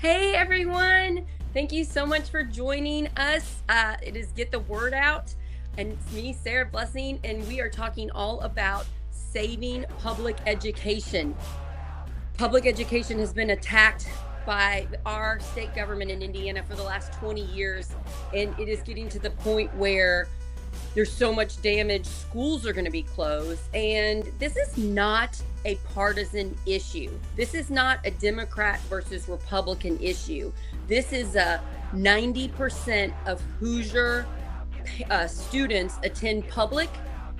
Hey everyone! Thank you so much for joining us. It is Get the Word Out, and it's me, Sarah Blessing, and we are talking all about saving public education. Public education has been attacked by our state government in Indiana for the last 20 years, and it is getting to the point where there's so much damage, schools are going to be closed. And this is not a partisan issue. This is not a Democrat versus Republican issue. This is a 90% of Hoosier students attend public,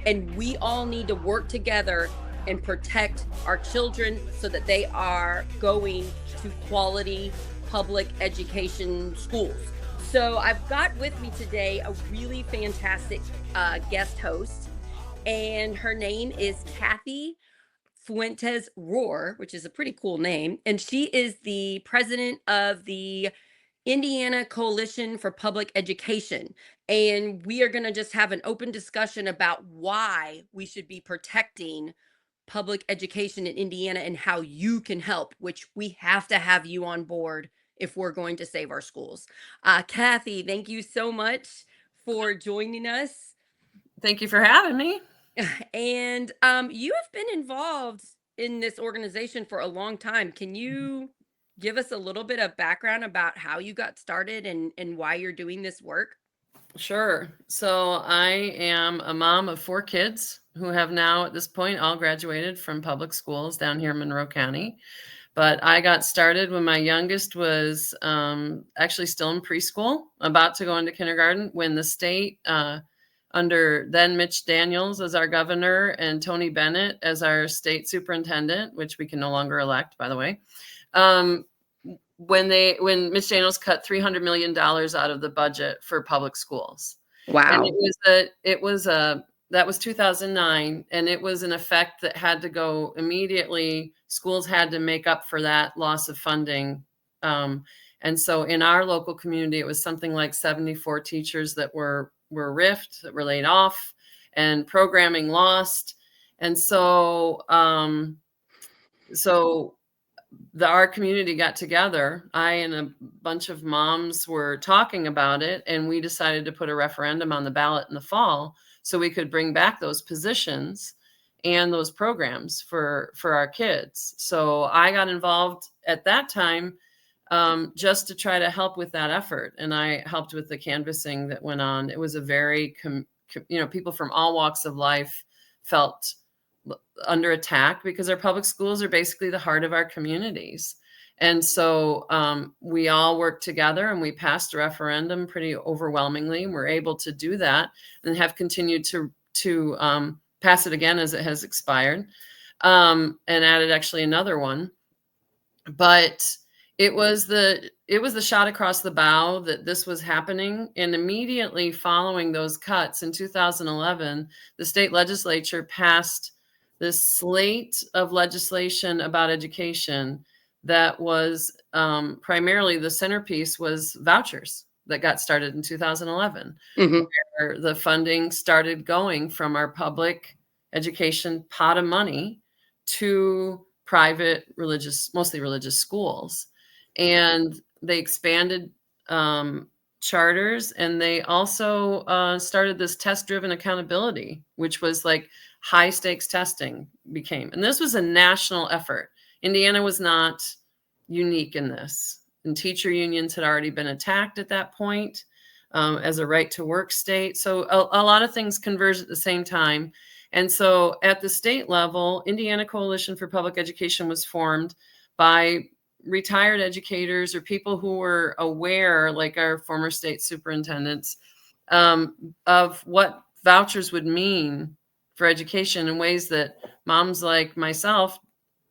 and we all need to work together and protect our children so that they are going to quality public education schools. So I've got with me today a really fantastic guest host, and her name is Cathy Fuentes-Rohwer, which is a pretty cool name. And she is the president of the Indiana Coalition for Public Education. And we are going to just have an open discussion about why we should be protecting public education in Indiana and how you can help, which we have to have you on board if we're going to save our schools. Cathy, thank you so much for joining us. Thank you for having me. And you have been involved in this organization for a long time. Can you give us a little bit of background about how you got started and why you're doing this work? Sure. So I am a mom of 4 kids who have now, at this point, all graduated from public schools down here in Monroe County. But I got started when my youngest was actually still in preschool, about to go into kindergarten, when the state, under then Mitch Daniels as our governor and Tony Bennett as our state superintendent, which we can no longer elect, by the way, when Mitch Daniels cut $300 million out of the budget for public schools. And Wow. that was 2009, and it was an effect that had to go immediately. Schools had to make up for that loss of funding. And so in our local community, it was something like 74 teachers that were riffed, that were laid off, and programming lost. And so our community got together. I and a bunch of moms were talking about it, and we decided to put a referendum on the ballot in the fall so we could bring back those positions and those programs for our kids. So I got involved at that time, just to try to help with that effort, and I helped with the canvassing that went on. It was a very people from all walks of life felt under attack because our public schools are basically the heart of our communities. And so we all worked together, and we passed a referendum pretty overwhelmingly. We're able to do that and have continued to pass it again as it has expired, and added actually another one. But it was the shot across the bow that this was happening. And immediately following those cuts in 2011, the state legislature passed this slate of legislation about education that was primarily, the centerpiece was vouchers that got started in 2011, Mm-hmm. where the funding started going from our public education pot of money to private mostly religious schools. And they expanded charters, and they also started this test-driven accountability, which was like high stakes testing became. And this was a national effort. Indiana was not unique in this. And teacher unions had already been attacked at that point as a right to work state. So a lot of things converged at the same time. And so at the state level, Indiana Coalition for Public Education was formed by retired educators or people who were aware, like our former state superintendents, of what vouchers would mean for education in ways that moms like myself,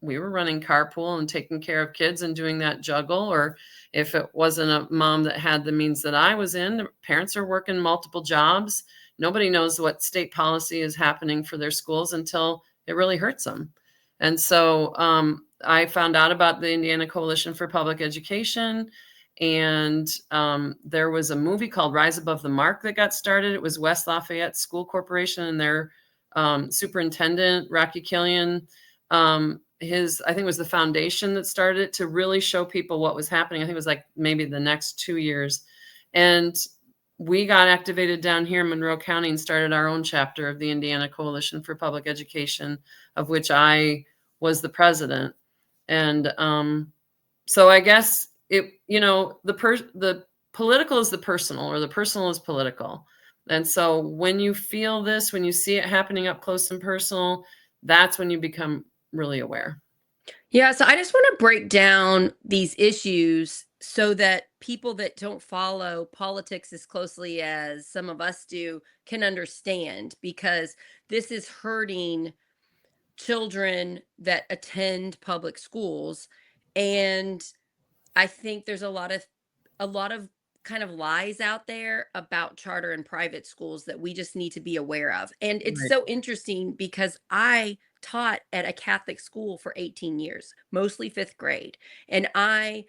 we were running carpool and taking care of kids and doing that juggle. Or if it wasn't a mom that had the means that I was in, the parents are working multiple jobs. Nobody knows what state policy is happening for their schools until it really hurts them. And so I found out about the Indiana Coalition for Public Education, and there was a movie called Rise Above the Mark that got started. It was West Lafayette School Corporation and their superintendent, Rocky Killian, I think it was the foundation that started it, to really show people what was happening. I think it was like maybe the next 2 years. And we got activated down here in Monroe County and started our own chapter of the Indiana Coalition for Public Education, of which I was the president. And so I guess the political is the personal, or the personal is political. And so when you feel this, when you see it happening up close and personal, that's when you become really aware. Yeah, so I just want to break down these issues so that people that don't follow politics as closely as some of us do can understand, because this is hurting children that attend public schools. And I think there's a lot of kind of lies out there about charter and private schools that we just need to be aware of. And it's Right. so interesting because I taught at a Catholic school for 18 years, mostly 5th grade. And I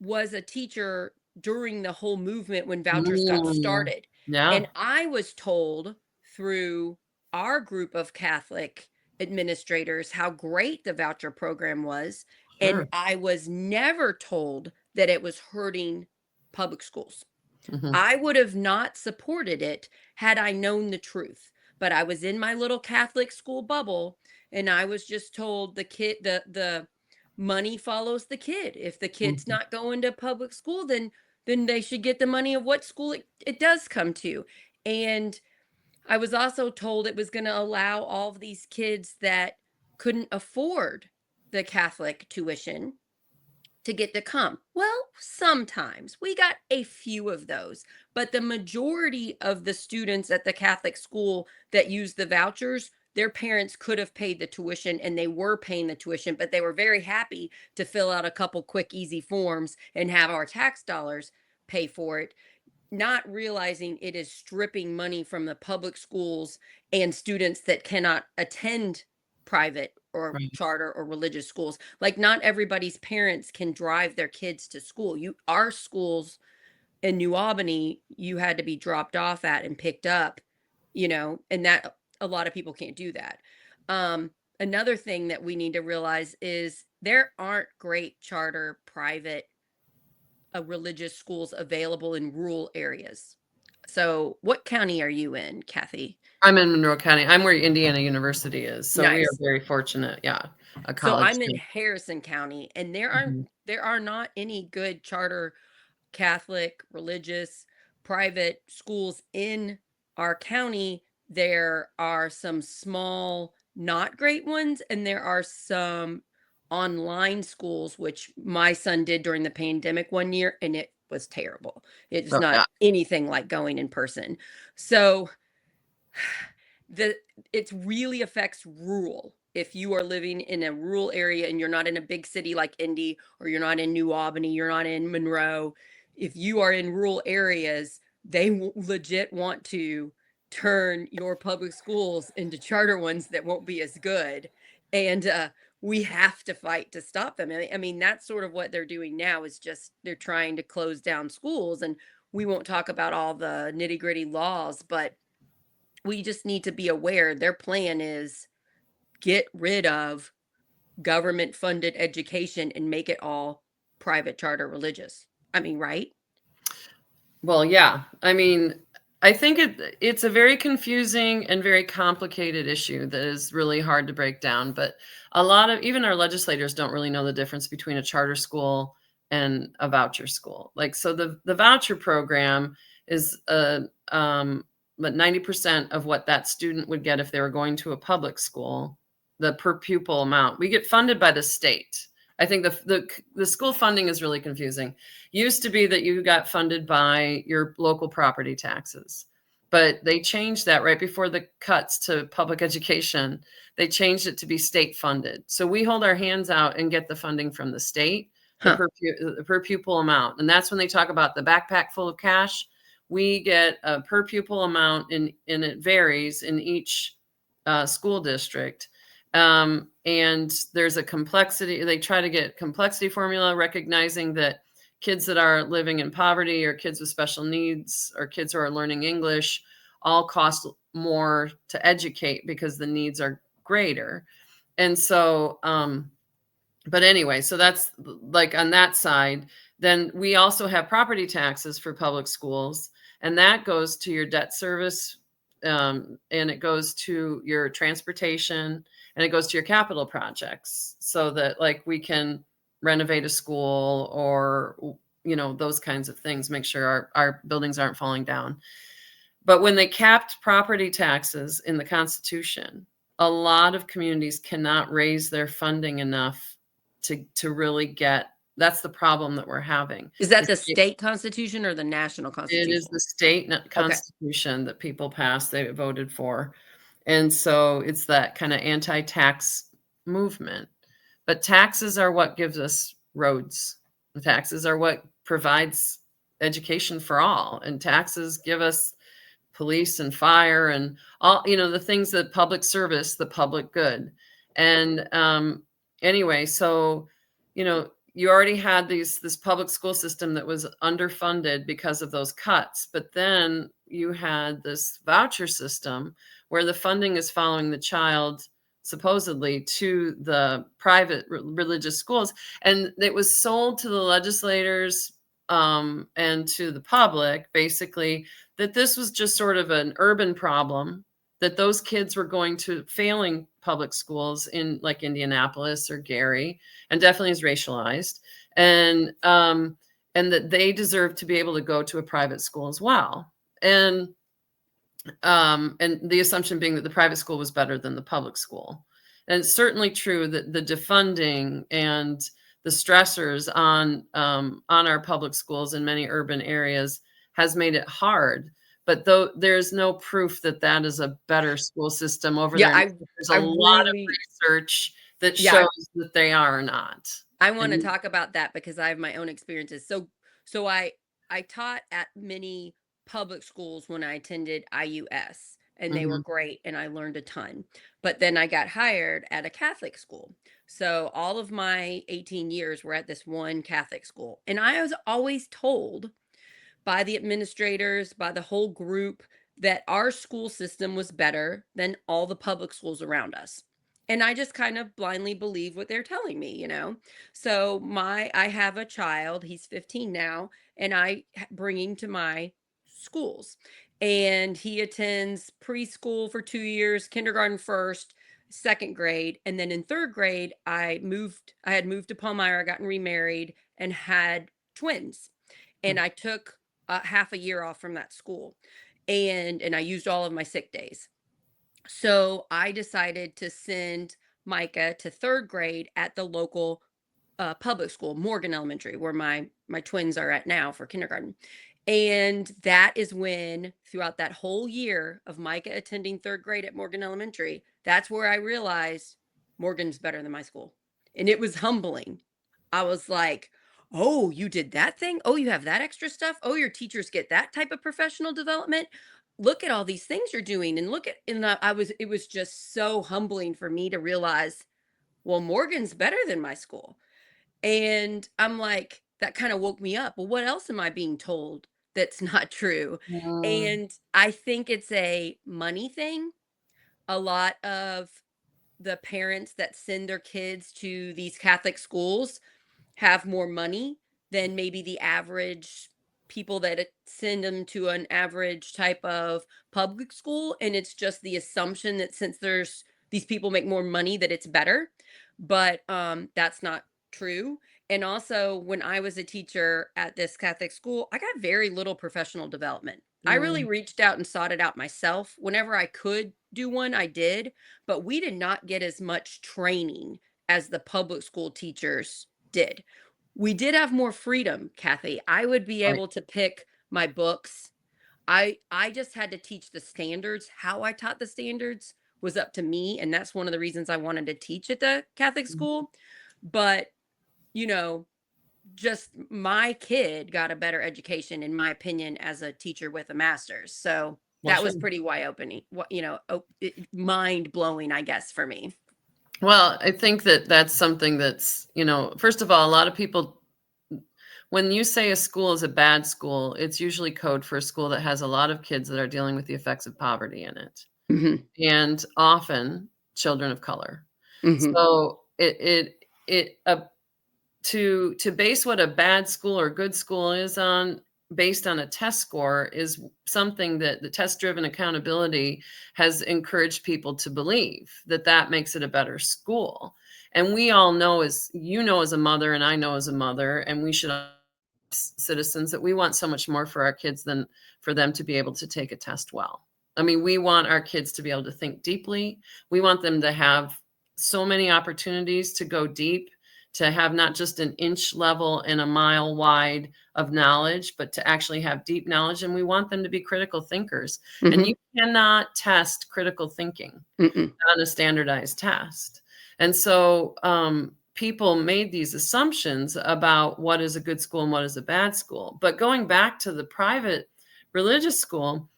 was a teacher during the whole movement when vouchers got Mm, started. yeah, And I was told through our group of Catholic administrators how great the voucher program was. And sure. I was never told that it was hurting public schools. Hmm. I would have not supported it had I known the truth. But I was in my little Catholic school bubble, and I was just told the money follows the kid. If the kid's Hmm. not going to public school, then they should get the money of what school it does come to. And I was also told it was going to allow all of these kids that couldn't afford the Catholic tuition to get to come. Well, sometimes we got a few of those, but the majority of the students at the Catholic school that used the vouchers, their parents could have paid the tuition and they were paying the tuition, but they were very happy to fill out a couple quick, easy forms and have our tax dollars pay for it, not realizing it is stripping money from the public schools and students that cannot attend private or Right. charter or religious schools. Like, not everybody's parents can drive their kids to school. Our schools in New Albany, you had to be dropped off at and picked up, and that a lot of people can't do that. Another thing that we need to realize is there aren't great charter private religious schools available in rural areas. So, what county are you in, Kathy? I'm in Monroe County. I'm where Indiana University is. So we are Nice. very fortunate. Yeah. A So college. I'm in Harrison County, and Mhm. there are not any good charter Catholic, religious, private schools in our county. There are some small, not great ones, and there are some online schools, which my son did during the pandemic one year, and it was terrible. It's So, not yeah. anything like going in person. So the it really affects rural. If you are living in a rural area and you're not in a big city like Indy, or you're not in New Albany, you're not in Monroe, if you are in rural areas, they legit want to turn your public schools into charter ones that won't be as good. And we have to fight to stop them. I mean, that's sort of what they're doing now, is just they're trying to close down schools. And we won't talk about all the nitty gritty laws, but we just need to be aware their plan is get rid of government funded education and make it all private charter religious. I mean, right? Well, yeah. I mean, I think it's a very confusing and very complicated issue that is really hard to break down. But a lot of even our legislators don't really know the difference between a charter school and a voucher school. Like, so the voucher program is but 90% of what that student would get if they were going to a public school, the per pupil amount. We get funded by the state. I think the school funding is really confusing. Used to be that you got funded by your local property taxes, but they changed that right before the cuts to public education. They changed it to be state funded. So we hold our hands out and get the funding from the state, Huh. the per pupil amount. And that's when they talk about the backpack full of cash. We get a per pupil amount, and it varies in each school district. And there's a complexity. They try to get complexity formula, recognizing that kids that are living in poverty, or kids with special needs, or kids who are learning English all cost more to educate because the needs are greater. And so, but anyway, so that's like on that side. Then we also have property taxes for public schools, and that goes to your debt service, and it goes to your transportation, and it goes to your capital projects, so that like we can renovate a school or those kinds of things, make sure our buildings aren't falling down. But when they capped property taxes in the Constitution, a lot of communities cannot raise their funding enough to really get. That's the problem that we're having. Is that the state constitution or the national It is constitution? the state Okay. constitution that people passed, they voted for. And so it's that kind of anti-tax movement. But taxes are what gives us roads. The taxes are what provides education for all. And taxes give us police and fire and all, the things that public service, the public good. And anyway, so, you already had this public school system that was underfunded because of those cuts. But then you had this voucher system where the funding is following the child supposedly to the private religious schools. And it was sold to the legislators and to the public, basically, that this was just sort of an urban problem, that those kids were going to failing public schools in like Indianapolis or Gary, and definitely is racialized, and that they deserve to be able to go to a private school as well. And the assumption being that the private school was better than the public school. And it's certainly true that the defunding and the stressors on our public schools in many urban areas has made it hard. But though there's no proof that that is a better school system over there. There's a lot of research that shows that they are not. I want to talk about that because I have my own experiences. So I taught at many public schools when I attended IUS, and they were great and I learned a ton. But then I got hired at a Catholic school. So all of my 18 years were at this one Catholic school. And I was always told by the administrators, by the whole group, that our school system was better than all the public schools around us. And I just kind of blindly believe what they're telling me. So I have a child, he's 15 now, and I bring him to my schools. And he attends preschool for 2 years, kindergarten first, second grade, and then in third grade I had moved to Palmyra, gotten remarried, and had twins. And I took half a year off from that school, and I used all of my sick days. So I decided to send Micah to third grade at the local public school, Morgan Elementary, where my twins are at now for kindergarten. And that is when, throughout that whole year of Micah attending third grade at Morgan Elementary, that's where I realized Morgan's better than my school. And it was humbling. I was like, oh, you did that thing? Oh, you have that extra stuff? Oh, your teachers get that type of professional development? Look at all these things you're doing. And it was just so humbling for me to realize, well, Morgan's better than my school. And I'm like, that kind of woke me up. Well, what else am I being told that's not true? And I think it's a money thing. A lot of the parents that send their kids to these Catholic schools have more money than maybe the average people that send them to an average type of public school. And it's just the assumption that since these people make more money, that it's better. But that's not true. And also, when I was a teacher at this Catholic school, I got very little professional development. I really reached out and sought it out myself. Whenever I could do one, I did. But we did not get as much training as the public school teachers did. We did have more freedom, Cathy. I would be able to pick my books. I just had to teach the standards. How I taught the standards was up to me, and that's one of the reasons I wanted to teach at the Catholic school. But, just my kid got a better education, in my opinion, as a teacher with a master's. So that was pretty eye-opening, mind blowing, I guess, for me. Well, I think that that's something that's, first of all, a lot of people, when you say a school is a bad school, it's usually code for a school that has a lot of kids that are dealing with the effects of poverty in it. And often children of color. Mhm. So to base what a bad school or good school is on based on a test score is something that the test-driven accountability has encouraged people to believe that that makes it a better school. And we all know, as you know, as a mother, and I know as a mother, and we should citizens, that we want so much more for our kids than for them to be able to take a test well. I mean, we want our kids to be able to think deeply. We want them to have so many opportunities to go deep, to have not just an inch level and a mile wide of knowledge, but to actually have deep knowledge. And we want them to be critical thinkers. And Mhm. you cannot test critical thinking Mm-mm. on a standardized test. And so people made these assumptions about what is a good school and what is a bad school. But going back to the private religious school,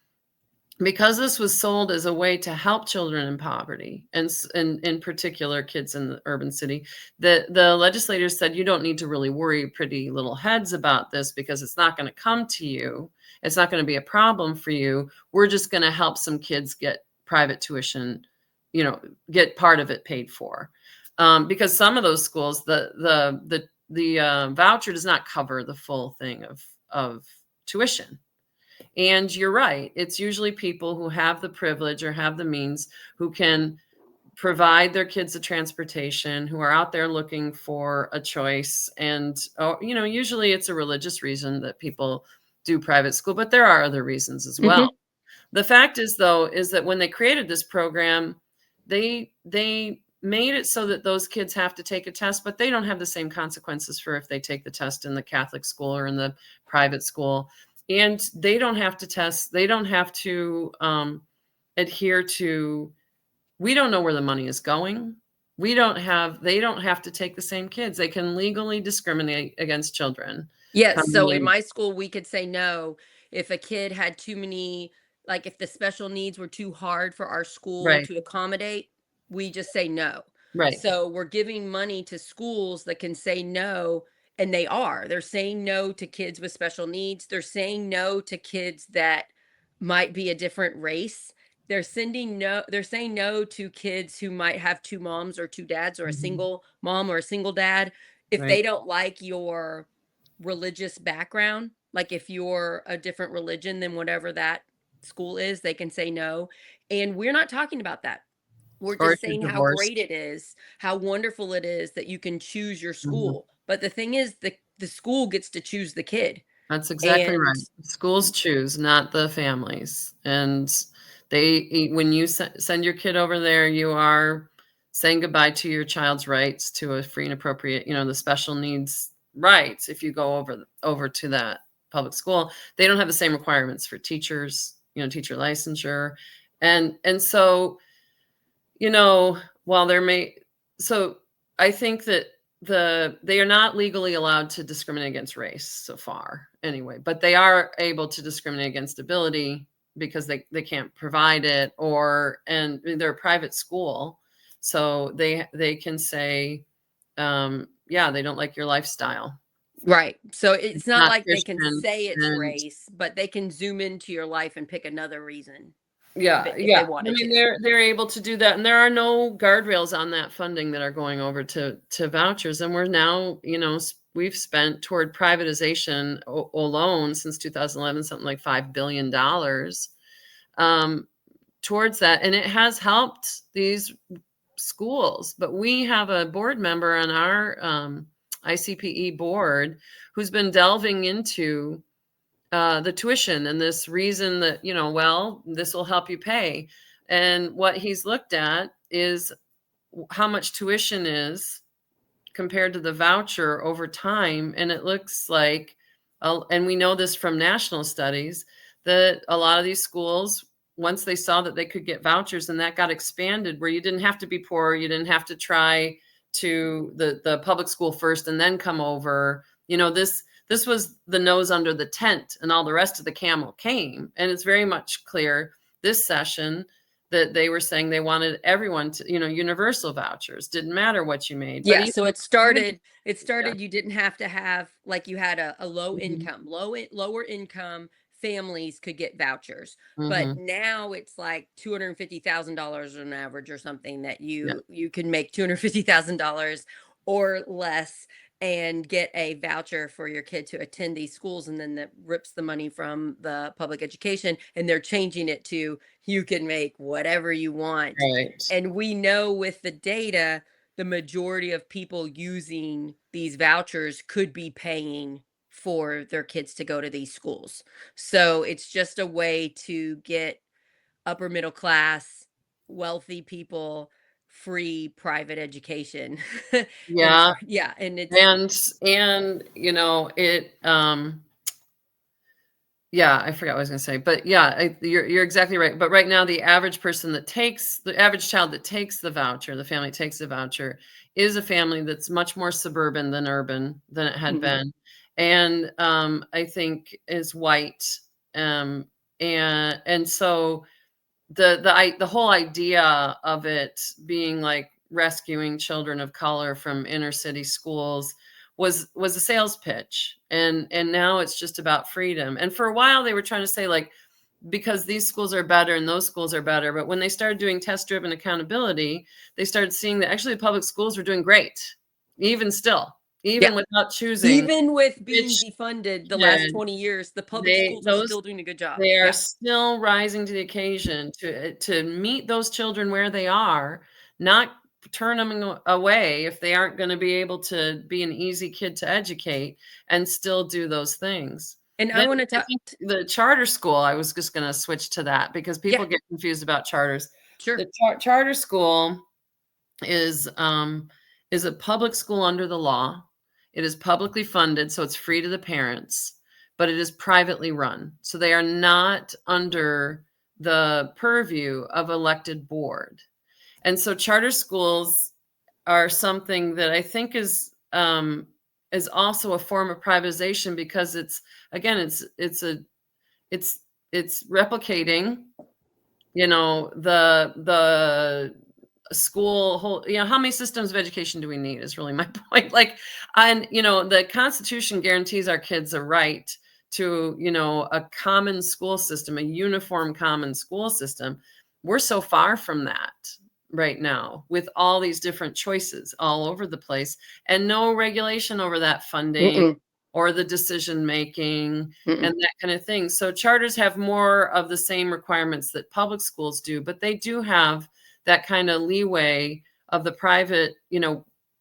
because this was sold as a way to help children in poverty, and in particular kids in the urban city, the legislators said, you don't need to really worry pretty little heads about this, because it's not going to come to you. It's not going to be a problem for you. We're just going to help some kids get private tuition, get part of it paid for. Because some of those schools, the voucher does not cover the full thing of tuition. And you're right. It's usually people who have the privilege or have the means, who can provide their kids a transportation, who are out there looking for a choice. And, usually it's a religious reason that people do private school, but there are other reasons as well. Mhm. The fact is, though, is that when they created this program, they made it so that those kids have to take a test, but they don't have the same consequences for if they take the test in the Catholic school or in the private school. And they don't have to test. They don't have to adhere to. We don't know where the money is going. They don't have to take the same kids. They can legally discriminate against children Yes, coming so in in. my school, we could say no if a kid had too many, like if the special needs were too hard for our school Right, to accommodate, we just say no. right, So we're giving money to schools that can say no, and they are. They're saying no to kids with special needs. They're saying no to kids that might be a different race. They're saying no to kids who might have two moms or two dads, or a mhm, single mom or a single dad. If right. they don't like your religious background, like if you're a different religion than whatever that school is, they can say no. And we're not talking about that. We're Or if just you're saying how great divorced. it is, how wonderful it is that you can choose your Mhm. school. But the thing is, the school gets to choose the kid. That's exactly And right. Schools choose, not the families. And when you send your kid over there, you are saying goodbye to your child's rights to a free and appropriate, the special needs rights. If you go over to that public school, they don't have the same requirements for teachers, teacher licensure. And so, while there may, so I think that they are not legally allowed to discriminate against race so far anyway, but they are able to discriminate against ability, because they can't provide it, and they're a private school. So they can say, yeah, they don't like your lifestyle. right. So it's It's not not like they can Christian. say it's And race, but they can zoom into your life and pick another reason yeah, if they yeah. I wanted mean, to. they're able to do that, and there are no guardrails on that funding that are going over to vouchers. And we're now, we've spent toward privatization alone since 2011 something like $5 billion towards that, and it has helped these schools. But we have a board member on our ICPE board who's been delving into the tuition, and this reason that, well, this will help you pay. And what he's looked at is how much tuition is compared to the voucher over time. And it looks like, and we know this from national studies, that a lot of these schools, once they saw that they could get vouchers, and that got expanded, where you didn't have to be poor, you didn't have to try to the public school first and then come over. This was the nose under the tent, and all the rest of the camel came. And it's very much clear this session that they were saying they wanted everyone to, universal vouchers, didn't matter what you made. But Yeah, even, so even it yeah. started, you didn't have to have, like, you had a low Mhm. income, lower income families could get vouchers. But Mhm. now it's like $250,000 on average or something that Yeah. you can make $250,000 or less and get a voucher for your kid to attend these schools, and then that rips the money from the public education, and they're changing it to you can make whatever you want. Right. And we know with the data, the majority of people using these vouchers could be paying for their kids to go to these schools. So it's just a way to get upper middle class, wealthy people free private education. And Yeah, yeah, and it's and, yeah, I forgot what I was gonna say, but yeah, you're exactly right. But right now, the average child that takes the voucher, the family that takes the voucher, is a family that's much more suburban than urban than it had mhm. been, and I think is white, um, and so the whole idea of it being like rescuing children of color from inner city schools was a sales pitch, and now it's just about freedom. And for a while they were trying to say, like, because these schools are better and those schools are better, but when they started doing test driven accountability, they started seeing that actually the public schools were doing great, even still, Yeah. even without choosing Even with being which defunded the last kid. 20 years, the public they schools are those still doing a good job. they are Yeah. still rising to the occasion to meet those children where they are, not turn them away if they aren't gonna be able to be an easy kid to educate, and still do those things. And I Then want to I talk. think the charter school, I was just gonna switch to that because Yeah, people get confused about charters. sure. The charter school is, um, is a public school under the law. It is publicly funded, so it's free to the parents, but it is privately run. So they are not under the purview of elected board. And so charter schools are something that I think is also a form of privatization because it's again, it's it's replicating, the school whole, how many systems of education do we need is really my point. Like, and the Constitution guarantees our kids a right to, a common school system, a uniform common school system. We're so far from that right now with all these different choices all over the place and no regulation over that funding Mm-mm, or the decision making and mm-mm. that kind of thing. So charters have more of the same requirements that public schools do, but they do have that kind of leeway of the private,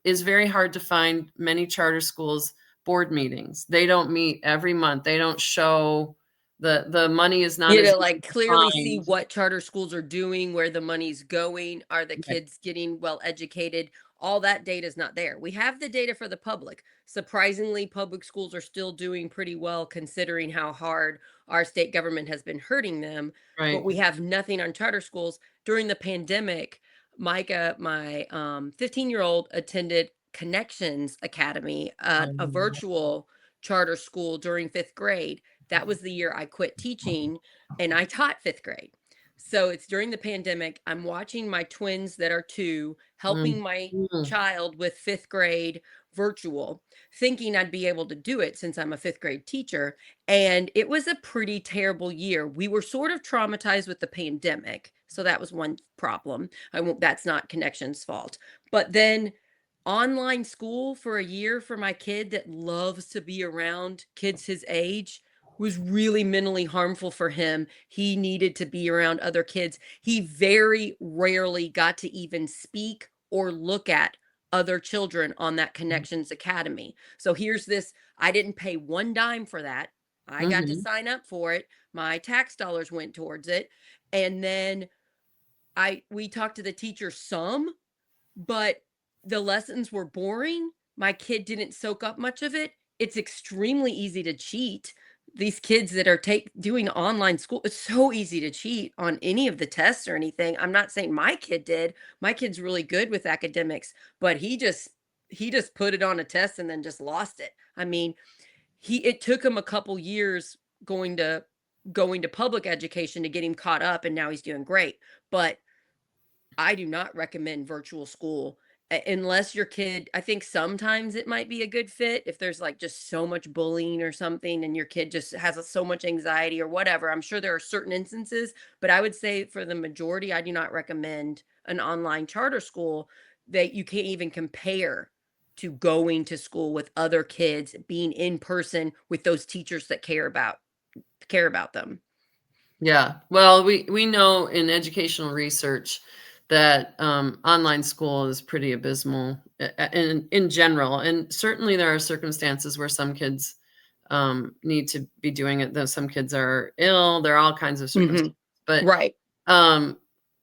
is very hard to find many charter schools board meetings. They don't meet every month. They don't show the money is not You as to easy like to clearly see find. what charter schools are doing, where the money's going, are the Right. kids getting well educated? All that data is not there. We have the data for the public. Surprisingly, public schools are still doing pretty well considering how hard our state government has been hurting them. But Right. we have nothing on charter schools. During the pandemic, Micah, my 15-year-old, attended Connections Academy, a Um, virtual charter school during fifth grade. That was the year I quit teaching and I taught fifth grade. So it's during the pandemic. I'm watching my twins that are 2 mm, helping my mm, child with fifth grade virtual, thinking I'd be able to do it since I'm a fifth grade teacher. And it was a pretty terrible year. We were sort of traumatized with the pandemic. So that was one problem. I won't, that's not Connections' fault. But then online school for a year for my kid that loves to be around kids his age was really mentally harmful for him. He needed to be around other kids. He very rarely got to even speak or look at other children on that Connections Academy. So here's this, I didn't pay one dime for that. I got to mhm. sign up for it. My tax dollars went towards it. And then I we talked to the teacher some, but the lessons were boring. My kid didn't soak up much of it. It's extremely easy to cheat. These kids that are take doing online school, it's so easy to cheat on any of the tests or anything. I'm not saying my kid did. My kid's really good with academics, but he just put it on a test and then just lost it. I mean, he it took him a couple years going to public education to get him caught up, and now he's doing great. But I do not recommend virtual school unless your kid, I think sometimes it might be a good fit if there's like just so much bullying or something and your kid just has so much anxiety or whatever. I'm sure there are certain instances, but I would say for the majority, I do not recommend an online charter school that you can't even compare to going to school with other kids, being in person with those teachers that care about them. Yeah. Well, we know in educational research that online school is pretty abysmal in general, and certainly there are circumstances where some kids need to be doing it. Though some kids are ill, there are all kinds of circumstances. Mhm. But Right. um,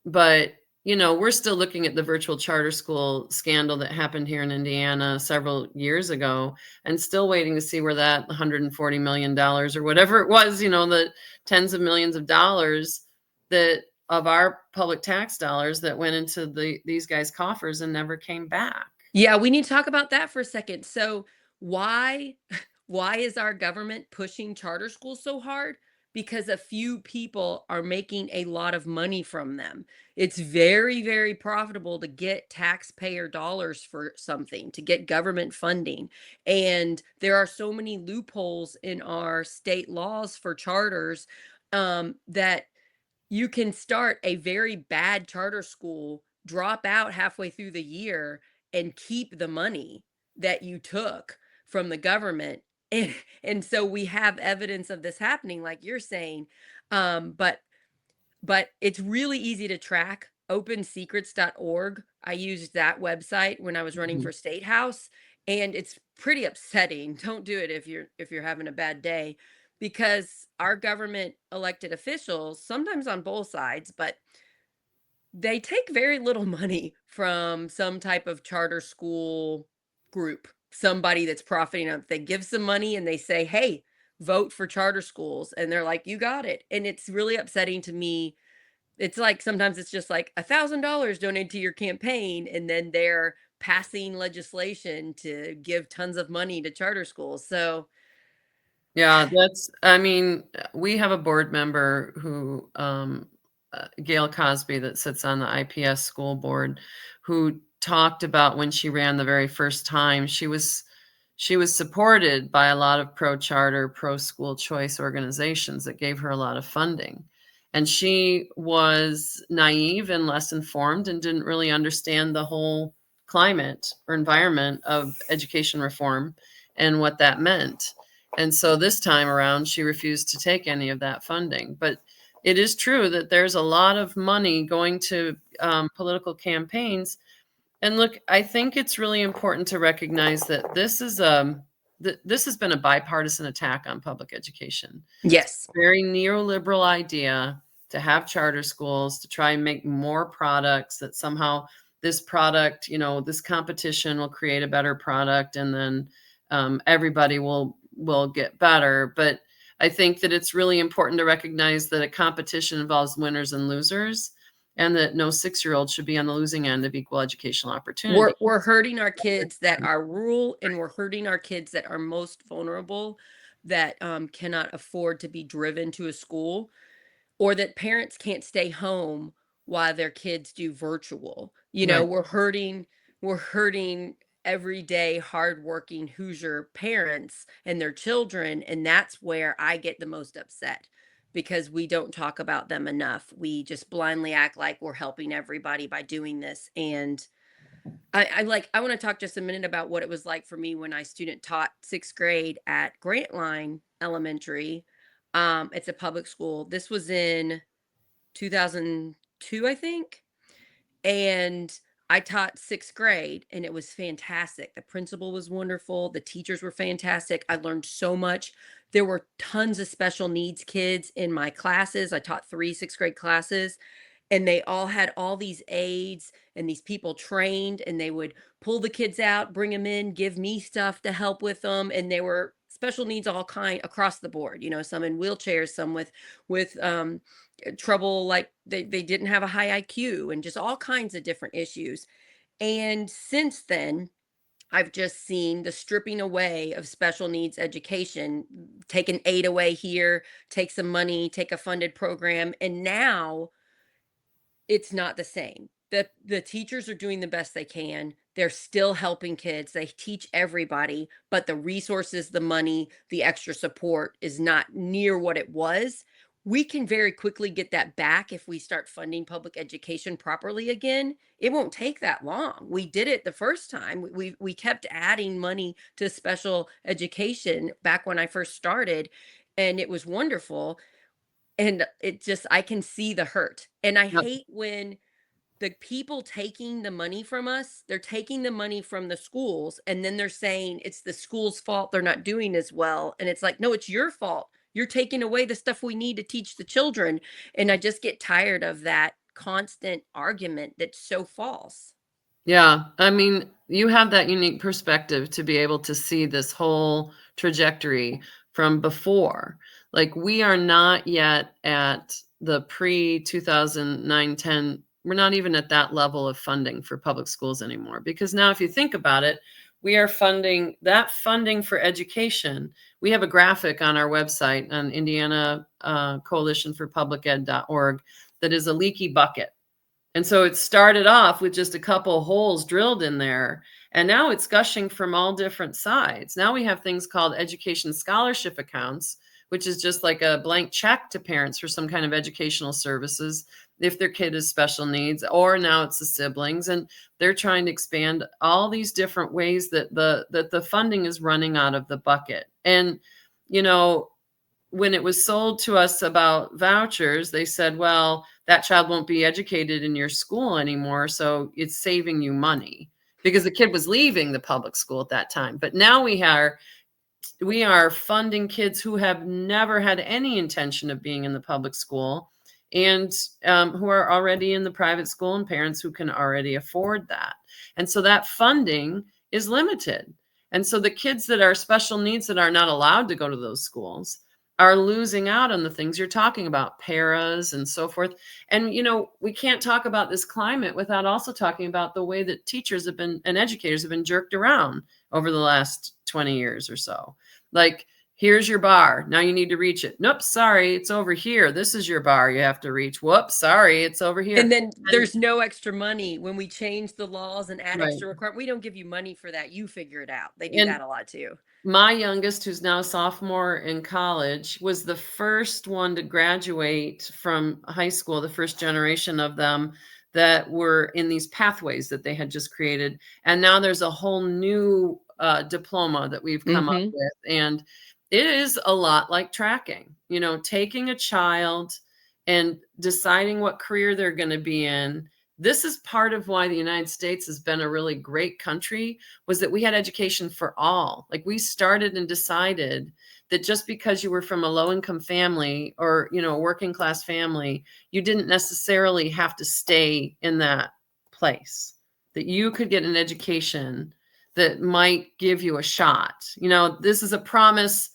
but we're still looking at the virtual charter school scandal that happened here in Indiana several years ago, and still waiting to see where that $140 million or whatever it was, the tens of millions of dollars that of our public tax dollars that went into these guys' coffers and never came back. Yeah, we need to talk about that for a second. So, why why is our government pushing charter schools so hard? Because a few people are making a lot of money from them. It's very, very profitable to get taxpayer dollars for something, to get government funding. And there are so many loopholes in our state laws for charters, that you can start a very bad charter school, drop out halfway through the year, and keep the money that you took from the government. And so we have evidence of this happening, like you're saying. But it's really easy to track. OpenSecrets.org. I used that website when I was running Mhm. for state house, and it's pretty upsetting. Don't do it if you're having a bad day, because our government elected officials, sometimes on both sides, but they take very little money from some type of charter school group, somebody that's profiting up. They give some money and they say, "Hey, vote for charter schools." And they're like, "You got it." And it's really upsetting to me. It's like sometimes it's just like $1,000 donated to your campaign, and then they're passing legislation to give tons of money to charter schools. So, Yeah, I mean, we have a board member who, Gail Cosby, that sits on the IPS school board, who talked about when she ran the very first time, she was supported by a lot of pro-charter, pro-school choice organizations that gave her a lot of funding. And she was naive and less informed and didn't really understand the whole climate or environment of education reform and what that meant. And so this time around, she refused to take any of that funding. But it is true that there's a lot of money going to political campaigns. And look, I think it's really important to recognize that this has been a bipartisan attack on public education. It's yes. a very neoliberal idea to have charter schools to try and make more products that somehow this product, this competition will create a better product, and then everybody will get better. But I think that it's really important to recognize that a competition involves winners and losers, and that no 6-year-old should be on the losing end of equal educational opportunity. We're hurting our kids that are rural, and we're hurting our kids that are most vulnerable, that cannot afford to be driven to a school, or that parents can't stay home while their kids do virtual. Right. We're hurting everyday hardworking Hoosier parents and their children, and that's where I get the most upset, because we don't talk about them enough. We just blindly act like we're helping everybody by doing this. And I want to talk just a minute about what it was like for me when I student taught 6th grade at Grantline Elementary. It's a public school. This was in 2002, I think. And I taught 6th grade, and it was fantastic. The principal was wonderful. The teachers were fantastic. I learned so much. There were tons of special needs kids in my classes. I taught 3 6th grade classes, and they all had all these aides and these people trained, and they would pull the kids out, bring them in, give me stuff to help with them. And they were special needs, all kind, across the board, some in wheelchairs, some with trouble, like they didn't have a high IQ, and just all kinds of different issues. And since then, I've just seen the stripping away of special needs education. Take an aid away here, take some money, take a funded program, and now it's not the same. The teachers are doing the best they can. they're still helping kids. They teach everybody, but the resources, the money, the extra support is not near what it was. We can very quickly get that back if we start funding public education properly again. It won't take that long. We did it the first time. We kept adding money to special education back when I first started, and it was wonderful. And it just, I can see the hurt. And I Yep. hate when the people taking the money from us, they're taking the money from the schools and then they're saying it's the school's fault they're not doing as well. And it's like, no, it's your fault. You're taking away the stuff we need to teach the children. And I just get tired of that constant argument that's so false. Yeah, I mean, you have that unique perspective to be able to see this whole trajectory from before. Like, we are not yet at the pre-2009, 10. We're not even at that level of funding for public schools anymore. Because now, if you think about it, we are funding that funding for education. We have a graphic on our website on Indiana Coalition for Public Ed.org that is a leaky bucket. And so it started off with just a couple holes drilled in there, and now it's gushing from all different sides. Now we have things called education scholarship accounts, which is just like a blank check to parents for some kind of educational services if their kid has special needs, or now it's the siblings, and they're trying to expand all these different ways that the funding is running out of the bucket. And you know, when it was sold to us about vouchers, they said, well, that child won't be educated in your school anymore, so it's saving you money, because the kid was leaving the public school at that time. But now we are funding kids who have never had any intention of being in the public school, and who are already in the private school, and parents who can already afford that. And so that funding is limited. And so the kids that are special needs that are not allowed to go to those schools are losing out on the things you're talking about, paras and so forth. And, we can't talk about this climate without also talking about the way that teachers have been and educators have been jerked around over the last 20 years or so. Like, here's your bar. Now you need to reach it. Nope, sorry, it's over here. This is your bar you have to reach. Whoops, sorry, it's over here. And then And there's no extra money when we change the laws and add right. extra requirements. We don't give you money for that. You figure it out. They do And that a lot too. my youngest, who's now a sophomore in college, was the first one to graduate from high school, the first generation of them that were in these pathways that they had just created. And now there's a whole new diploma that we've come up Mm-hmm. with. And it is a lot like tracking, taking a child and deciding what career they're going to be in. This is part of why the United States has been a really great country, was that we had education for all. Like, we started and decided that just because you were from a low income family or, a working class family, you didn't necessarily have to stay in that place, that you could get an education that might give you a shot. This is a promise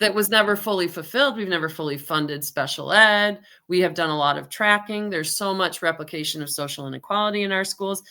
that was never fully fulfilled. We've never fully funded special ed. We have done a lot of tracking. There's so much replication of social inequality in our schools.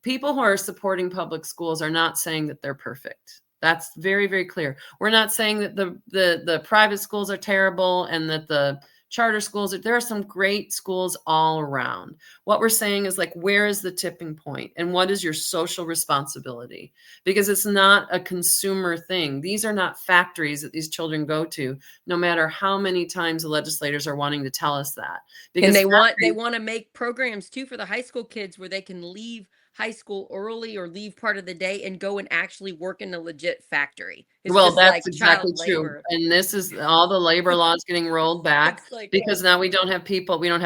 People who are supporting public schools are not saying that they're perfect. That's very, very clear. We're not saying that the private schools are terrible and that the charter schools there are some great schools all around. What we're saying is, like, where is the tipping point and what is your social responsibility? Because it's not a consumer thing. These are not factories that these children go to, no matter how many times the legislators are wanting to tell us that. And Because they want to make programs too for the high school kids where they can leave high school early or leave part of the day and go and actually work in a legit factory. It's well, just that's like exactly child true. labor. And this is all the labor laws getting rolled back It's like, because now we don't have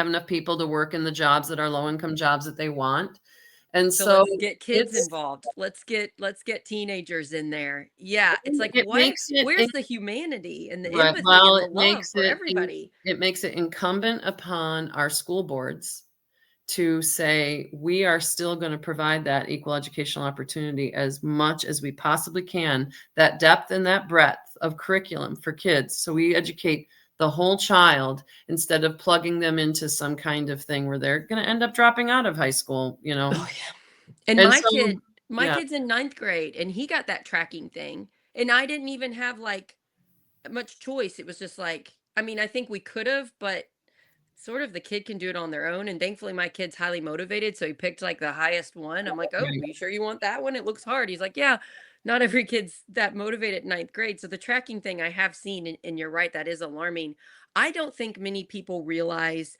enough people to work in the jobs that are low income jobs that they want. And so so let's get kids it's involved. Let's get teenagers in there. Yeah, it's like, it makes it where's the humanity and the right. empathy Well, and the love for everybody? it makes it incumbent upon our school boards to say, we are still going to provide that equal educational opportunity as much as we possibly can, that depth and that breadth of curriculum for kids. So we educate the whole child instead of plugging them into some kind of thing where they're going to end up dropping out of high school, Oh yeah. And And my so, kid, my yeah. kid's in ninth grade and he got that tracking thing. And I didn't even have like much choice. It was just like, I mean, I think we could have, but sort of the kid can do it on their own. And thankfully, my kid's highly motivated. So he picked like the highest one. I'm like, oh, you sure you want that one? It looks hard. He's like, yeah, not every kid's that motivated at ninth grade. So the tracking thing I have seen, and you're right, that is alarming. I don't think many people realize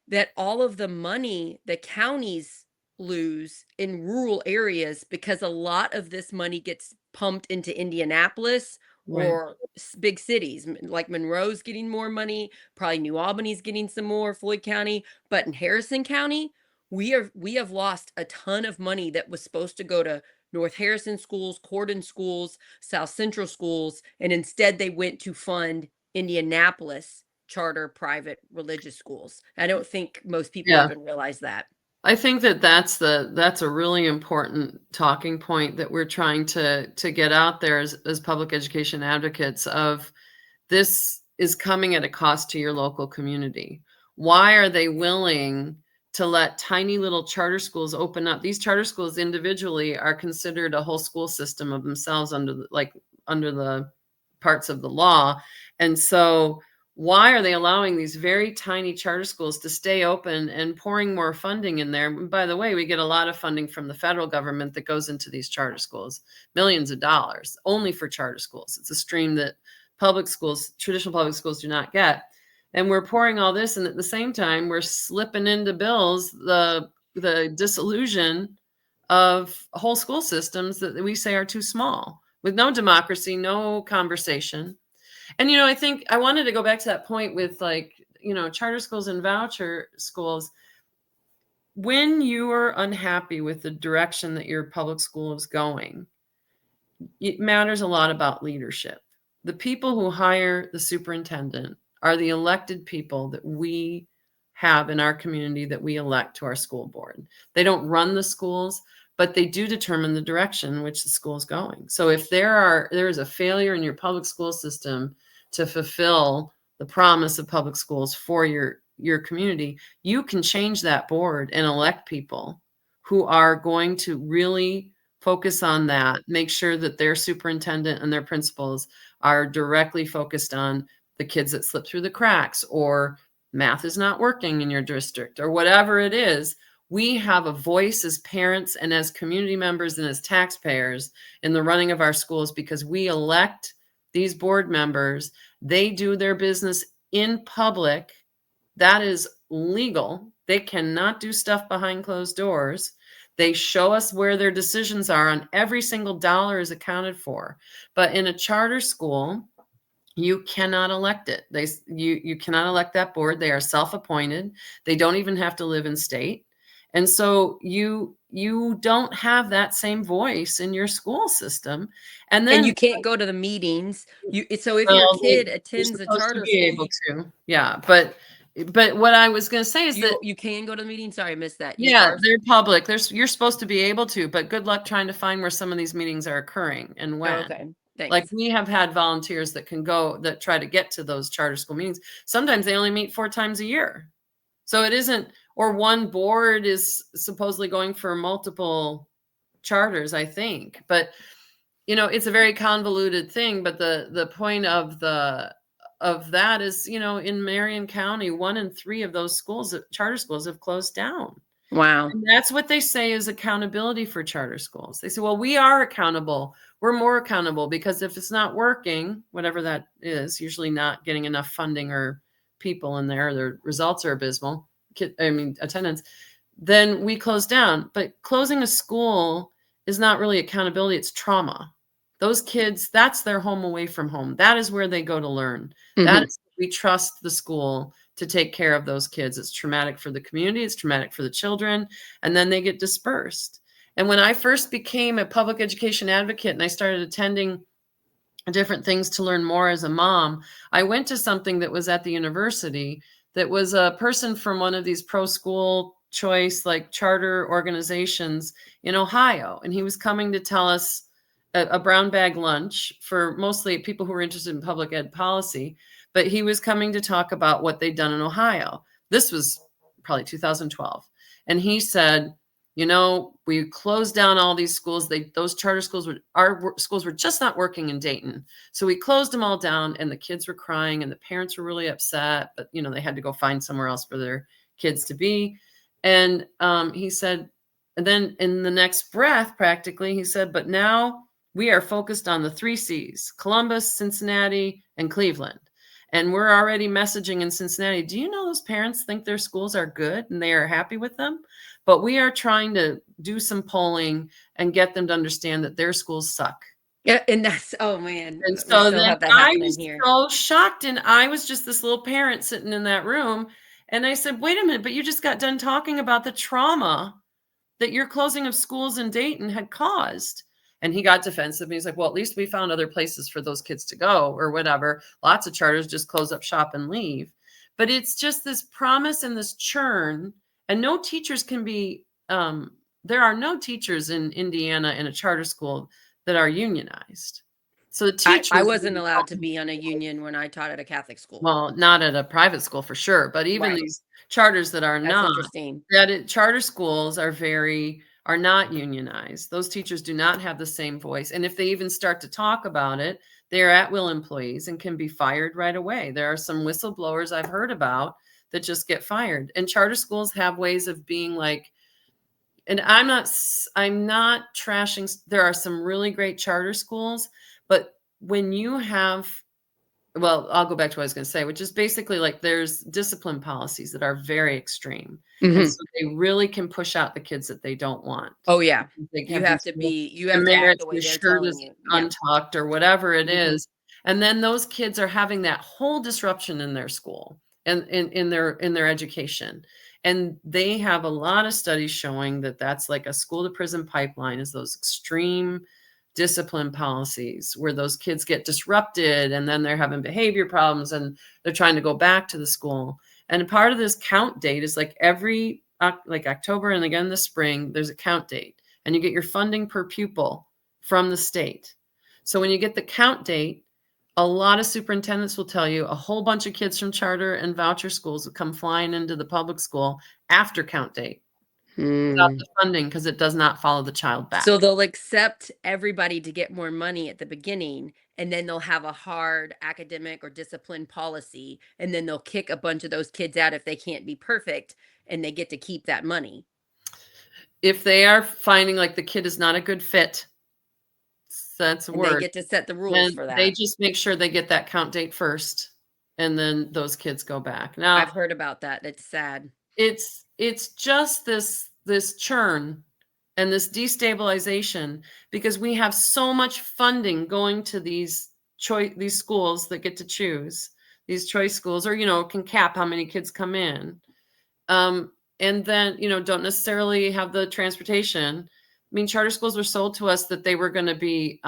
that all of the money the counties lose in rural areas, because a lot of this money gets pumped into Indianapolis Right. or big cities. Like Monroe's getting more money, probably New Albany's getting some more, Floyd County, but in Harrison County, we have lost a ton of money that was supposed to go to North Harrison schools, Cordon schools, South Central schools, and instead they went to fund Indianapolis charter private religious schools. I don't think most people Yeah. even realize that. I think that that's a really important talking point that we're trying to get out there as public education advocates of this is coming at a cost to your local community. Why are they willing to let tiny little charter schools open up? These charter schools individually are considered a whole school system of themselves under the parts of the law. And so why are they allowing these very tiny charter schools to stay open and pouring more funding in there? By the way, we get a lot of funding from the federal government that goes into these charter schools, millions of dollars only for charter schools. It's a stream that public schools, traditional public schools, do not get. And we're pouring all this, and at the same time, we're slipping into bills the disillusion of whole school systems that we say are too small, with no democracy, no conversation. And I think I wanted to go back to that point with charter schools and voucher schools. When you are unhappy with the direction that your public school is going, it matters a lot about leadership. The people who hire the superintendent are the elected people that we have in our community that we elect to our school board. They don't run the schools, but they do determine the direction in which the school is going. So if there is a failure in your public school system to fulfill the promise of public schools for your community, you can change that board and elect people who are going to really focus on that, make sure that their superintendent and their principals are directly focused on the kids that slip through the cracks, or math is not working in your district, or whatever it is. We have a voice as parents and as community members and as taxpayers in the running of our schools because we elect these board members. They do their business in public. That is legal. They cannot do stuff behind closed doors. They show us where their decisions are on every single dollar is accounted for. But in a charter school, you cannot elect it. You cannot elect that board. They are self-appointed. They don't even have to live in state. And so you don't have that same voice in your school system. And then you can't go to the meetings. So if your well, kid you're attends a supposed to charter be school, able to. Yeah, but what I was going to say is that you can go to the meeting. Sorry, I missed that. You yeah, are. they're public. You're supposed to be able to, but good luck trying to find where some of these meetings are occurring and Oh, when. okay. Like Thanks. we have had volunteers that try to get to those charter school meetings. Sometimes they only meet 4 times a year. So it isn't, or one board is supposedly going for multiple charters, I think. But it's a very convoluted thing. But the point of that is, in Marion County, 1 in 3 of those schools, charter schools, have closed down. Wow. And that's what they say is accountability for charter schools. They say, well, we are accountable. We're more accountable because if it's not working, whatever that is, usually not getting enough funding or people in there, their results are abysmal, attendance, then we close down. But closing a school is not really accountability, it's trauma. Those kids, that's their home away from home. That is where they go to learn. That is, we trust the school to take care of those kids. It's traumatic for the community. It's traumatic for the children. And then they get dispersed. And when I first became a public education advocate and I started attending different things to learn more as a mom, I went to something that was at the university that was a person from one of these pro school choice, like charter organizations in Ohio. And he was coming to tell us a brown bag lunch for mostly people who were interested in public ed policy. But he was coming to talk about what they'd done in Ohio. This was probably 2012. And he said, We closed down all these schools. Those charter schools our schools were just not working in Dayton. So we closed them all down, and the kids were crying and the parents were really upset, but they had to go find somewhere else for their kids to be. And he said, and then in the next breath, practically, he said, but now we are focused on the 3 C's: Columbus, Cincinnati, and Cleveland. And we're already messaging in Cincinnati. Do you know those parents think their schools are good and they are happy with them? But we are trying to do some polling and get them to understand that their schools suck. Yeah, and that's, oh man, And we so still then have that I happening was here. so shocked, and I was just this little parent sitting in that room. And I said, wait a minute, but you just got done talking about the trauma that your closing of schools in Dayton had caused. And he got defensive. And he's like, well, at least we found other places for those kids to go or whatever. Lots of charters just close up shop and leave. But it's just this promise and this churn. And no teachers can be, there are no teachers in Indiana in a charter school that are unionized. So the teachers. I wasn't allowed to be on a union when I taught at a Catholic school. Well, not at a private school for sure, but even Right. these charters that are That's not, interesting. charter schools are not unionized. Those teachers do not have the same voice. And if they even start to talk about it, they're at-will employees and can be fired right away. There are some whistleblowers I've heard about that just get fired. And charter schools have ways of being like, and I'm not trashing. There are some really great charter schools, but when you have, well, I'll go back to what I was going to say, which is basically like there's discipline policies that are very extreme. And so they really can push out the kids that they don't want. Oh yeah. They You have have these to little be, you have to act demerits, the way your they're shirt telling is you. Yeah. untucked or whatever it is. And then those kids are having that whole disruption in their school and in their education. And they have a lot of studies showing that that's like a school to prison pipeline, is those extreme discipline policies where those kids get disrupted and then they're having behavior problems and they're trying to go back to the school. And part of this count date is like every like October and again this spring, there's a count date and you get your funding per pupil from the state. So when you get the count date, a lot of superintendents will tell you a whole bunch of kids from charter and voucher schools will come flying into the public school after count date without the funding because it does not follow the child back. So they'll accept everybody to get more money at the beginning, and then they'll have a hard academic or discipline policy, and then they'll kick a bunch of those kids out if they can't be perfect, and they get to keep that money. If they are finding like the kid is not a good fit, that's a And word. they get to set the rules for that. They just make sure they get that count date first, and then those kids go back. Now, I've heard about that. It's sad. It's just this churn and this destabilization because we have so much funding going to these schools that get to choose these choice schools, or can cap how many kids come in, and then don't necessarily have the transportation. I mean, charter schools were sold to us that they were going to be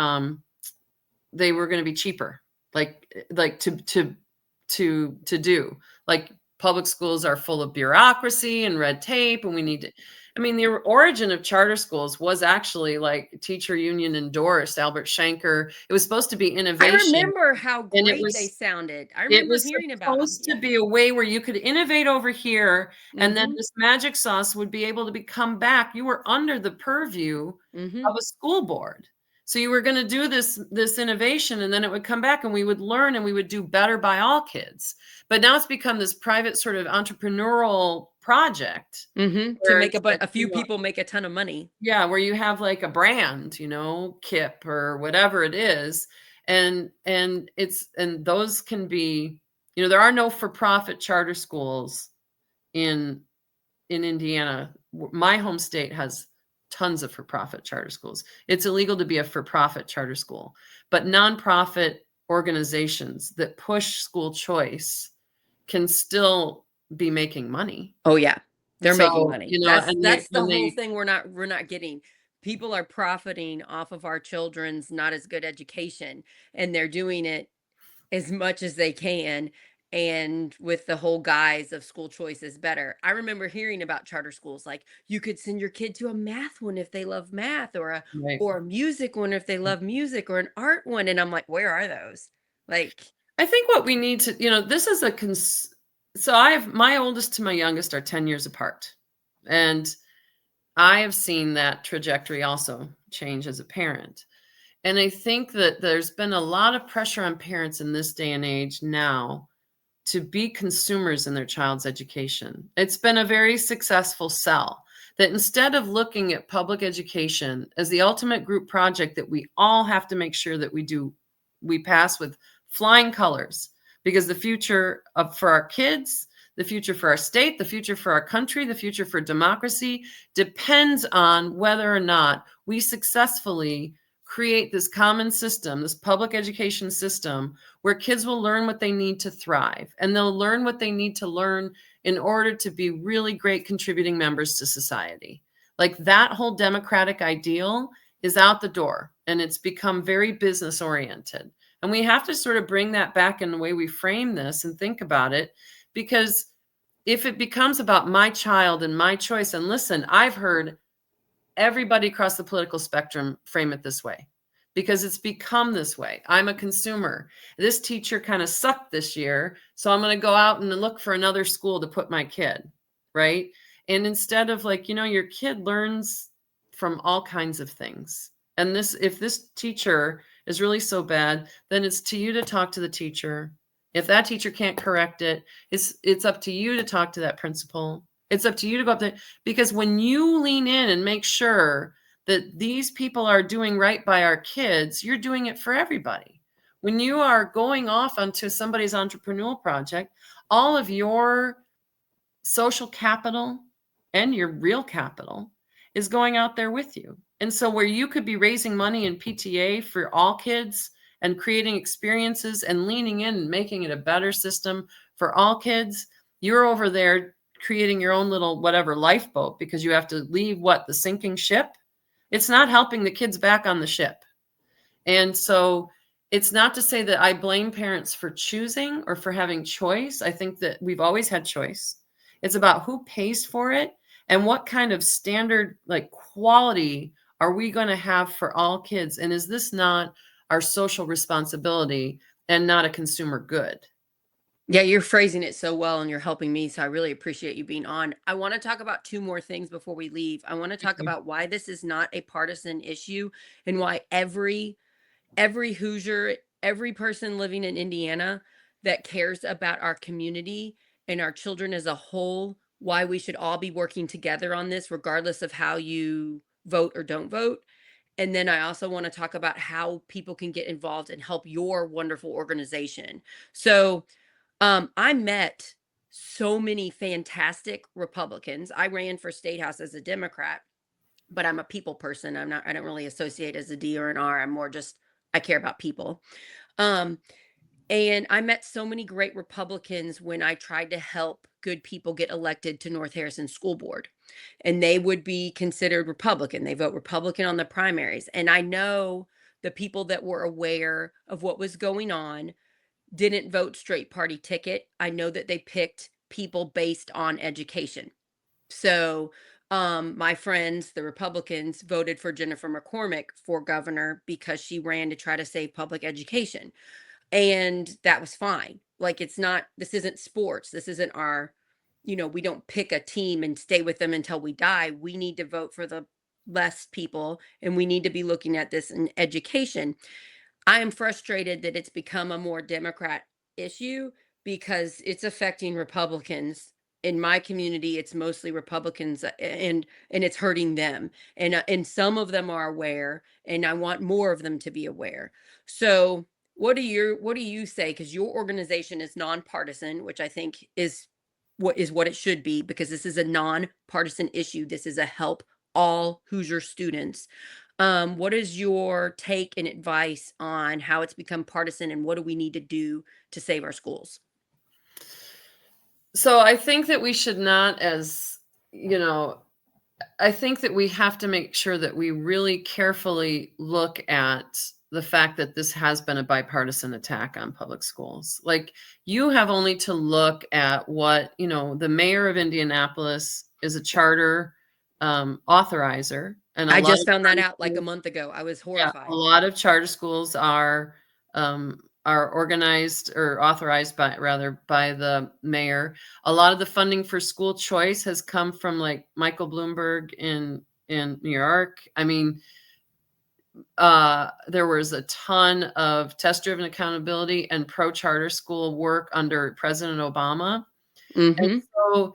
cheaper, like to do. Like public schools are full of bureaucracy and red tape, and we need to. I mean, the origin of charter schools was actually like teacher union endorsed, Albert Shanker. It was supposed to be innovation. I remember how great they sounded. I remember hearing about them. It was supposed to be a way where you could innovate over here, and then this magic sauce would be able to become back. You were under the purview of a school board. So you were going to do this innovation, and then it would come back and we would learn and we would do better by all kids. But now it's become this private sort of entrepreneurial project to make a few people make a ton of money. Yeah, where you have like a brand, KIP or whatever it is. And those can be, there are no for-profit charter schools in Indiana. My home state has tons of for-profit charter schools. It's illegal to be a for-profit charter school, but nonprofit organizations that push school choice can still be making money. Oh yeah, they're making money. That's the whole thing we're not getting. People are profiting off of our children's not as good education, and they're doing it as much as they can. And with the whole guise of school choice is better. I remember hearing about charter schools, like you could send your kid to a math one if they love math, or a music one if they love music, or an art one. And I'm like, where are those? Like, I think what we need to, this is so my oldest to my youngest are 10 years apart. And I have seen that trajectory also change as a parent. And I think that there's been a lot of pressure on parents in this day and age now to be consumers in their child's education. It's been a very successful sell that instead of looking at public education as the ultimate group project that we all have to make sure that we pass with flying colors, because the future for our kids, the future for our state, the future for our country, the future for democracy depends on whether or not we successfully create this common system, this public education system, where kids will learn what they need to thrive, and they'll learn what they need to learn in order to be really great contributing members to society. Like that whole democratic ideal is out the door, and it's become very business oriented. And we have to sort of bring that back in the way we frame this and think about it, because if it becomes about my child and my choice, and listen, I've heard everybody across the political spectrum frame it this way because it's become this way. I'm a consumer. This teacher kind of sucked this year, so I'm going to go out and look for another school to put my kid, right? And instead of like, your kid learns from all kinds of things. And if this teacher is really so bad, then it's to you to talk to the teacher. If that teacher can't correct it, it's up to you to talk to that principal. It's up to you to go up there, because when you lean in and make sure that these people are doing right by our kids, you're doing it for everybody. When you are going off onto somebody's entrepreneurial project, all of your social capital and your real capital is going out there with you. And so where you could be raising money in PTA for all kids and creating experiences and leaning in and making it a better system for all kids, you're over there creating your own little whatever lifeboat because you have to leave the sinking ship. It's not helping the kids back on the ship. And so it's not to say that I blame parents for choosing or for having choice. I think that we've always had choice. It's about who pays for it and what kind of standard, like quality, are we going to have for all kids? And is this not our social responsibility and not a consumer good? Yeah, you're phrasing it so well and you're helping me. So I really appreciate you being on. I want to talk about two more things before we leave. I want to talk Okay. about why this is not a partisan issue and why every Hoosier, every person living in Indiana that cares about our community and our children as a whole, why we should all be working together on this, regardless of how you vote or don't vote. And then I also want to talk about how people can get involved and help your wonderful organization. So, I met so many fantastic Republicans. I ran for state house as a Democrat, but I'm a people person. I don't really associate as a D or an R. I'm more just, I care about people. Um, and I met so many great Republicans when I tried to help good people get elected to North Harrison School Board. And they would be considered Republican. They vote Republican on the primaries. And I know the people that were aware of what was going on didn't vote straight party ticket. I know that they picked people based on education. So, my friends, the Republicans, voted for Jennifer McCormick for governor because she ran to try to save public education. And that was fine. Like, this isn't sports. This isn't we don't pick a team and stay with them until we die. We need to vote for the less people, and we need to be looking at this in education. I am frustrated that it's become a more Democrat issue because it's affecting Republicans. In my community, it's mostly Republicans, and it's hurting them. And some of them are aware, and I want more of them to be aware. So, what do you say? Because your organization is nonpartisan, which I think is what it should be, because this is a nonpartisan issue. This is a help all Hoosier students. What is your take and advice on how it's become partisan, and what do we need to do to save our schools? So I think that we should not, I think that we have to make sure that we really carefully look at the fact that this has been a bipartisan attack on public schools. Like, you have only to look at what, the mayor of Indianapolis is a charter authorizer, and a I lot just of found that charter out like a schools, month ago. I was yeah, a horrified. lot of charter schools are are organized or authorized by the mayor. A lot of the funding for school choice has come from like Michael Bloomberg in New York. I mean, there was a ton of test-driven accountability and pro-charter school work under President Obama. And Mm-hmm. so,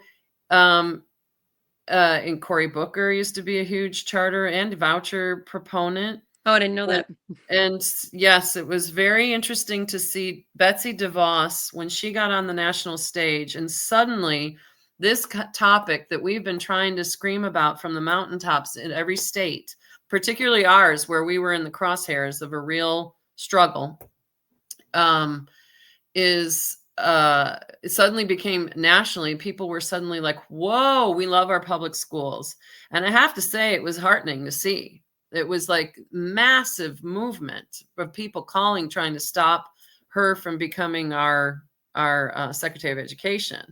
and Cory Booker used to be a huge charter and voucher proponent. Oh, I didn't know that. And yes, it was very interesting to see Betsy DeVos when she got on the national stage, and suddenly this topic that we've been trying to scream about from the mountaintops in every state, particularly ours, where we were in the crosshairs of a real struggle, is it suddenly became nationally. People were suddenly like, whoa, we love our public schools. And I have to say, it was heartening to see. It was like massive movement of people calling, trying to stop her from becoming our Secretary of Education.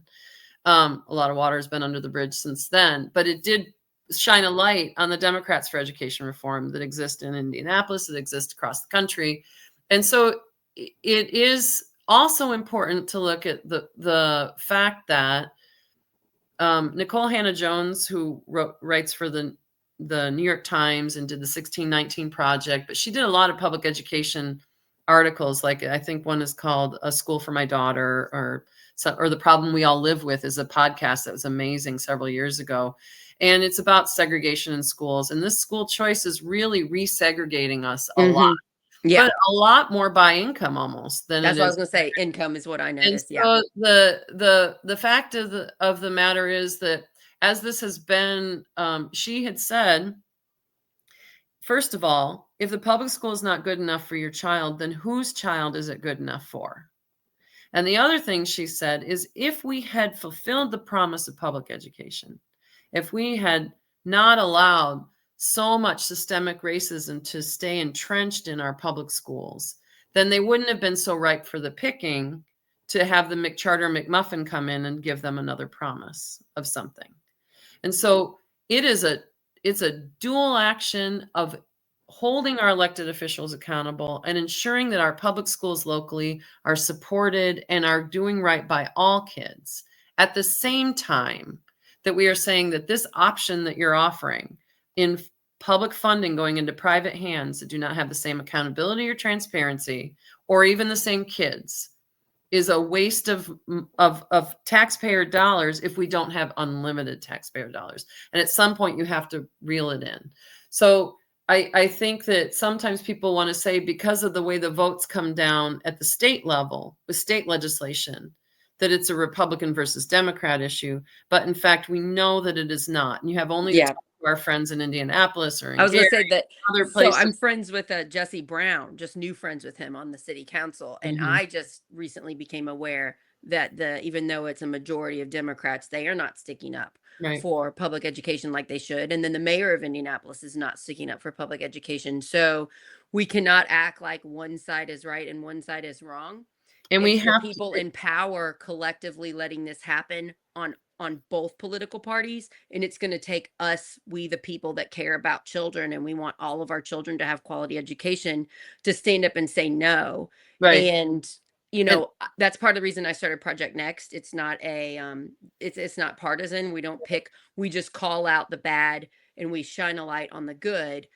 A lot of water has been under the bridge since then, but it did shine a light on the Democrats for Education Reform that exist in Indianapolis, that exist across the country. And so it is also important to look at the fact that Nicole Hannah-Jones, who writes for the New York Times and did the 1619 Project, but she did a lot of public education articles. Like I think one is called "A School for My Daughter," or "The Problem We All Live With" is a podcast that was amazing several years ago, and it's about segregation in schools. And this school choice is really resegregating us a lot. Yeah. But a lot more by income almost than That's it what I is. was going to say. Income is what I And noticed. Yeah. so the fact of the matter is that as this has been, she had said, first of all, if the public school is not good enough for your child, then whose child is it good enough for? And the other thing she said is, if we had fulfilled the promise of public education, if we had not allowed so much systemic racism to stay entrenched in our public schools, then they wouldn't have been so ripe for the picking to have the McCharter McMuffin come in and give them another promise of something. And so it's a dual action of holding our elected officials accountable and ensuring that our public schools locally are supported and are doing right by all kids, at the same time that we are saying that this option that you're offering in public funding going into private hands that do not have the same accountability or transparency or even the same kids is a waste of taxpayer dollars if we don't have unlimited taxpayer dollars. And at some point you have to reel it in. So I think that sometimes people want to say, because of the way the votes come down at the state level with state legislation, that it's a Republican versus Democrat issue. But in fact, we know that it is not. And you have only to talk to our friends in Indianapolis or in I was going Gary, to say that. other So places. I'm friends with Jesse Brown, just new friends with him on the city council. And I just recently became aware that even though it's a majority of Democrats, they are not sticking up for public education like they should. And then the mayor of Indianapolis is not sticking up for public education. So we cannot act like one side is right and one side is wrong. And It's we the have people in power collectively letting this happen on both political parties, and it's going to take us, we the people that care about children and we want all of our children to have quality education, to stand up and say no. And that's part of the reason I started Project Next. It's not it's not partisan. We don't pick, we just call out the bad and we shine a light on the good,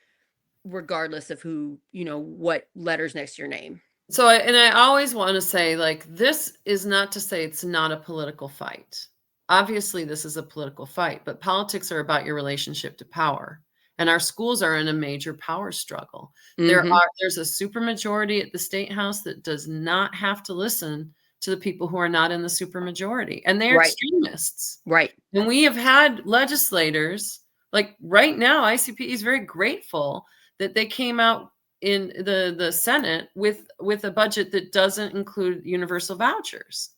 regardless of who, what letters next to your name. So, I always want to say, like, this is not to say it's not a political fight. Obviously, this is a political fight, but politics are about your relationship to power. And our schools are in a major power struggle. There's a supermajority at the state house that does not have to listen to the people who are not in the supermajority. And they're extremists. Right. And we have had legislators, like right now, ICP is very grateful that they came out in the Senate with a budget that doesn't include universal vouchers.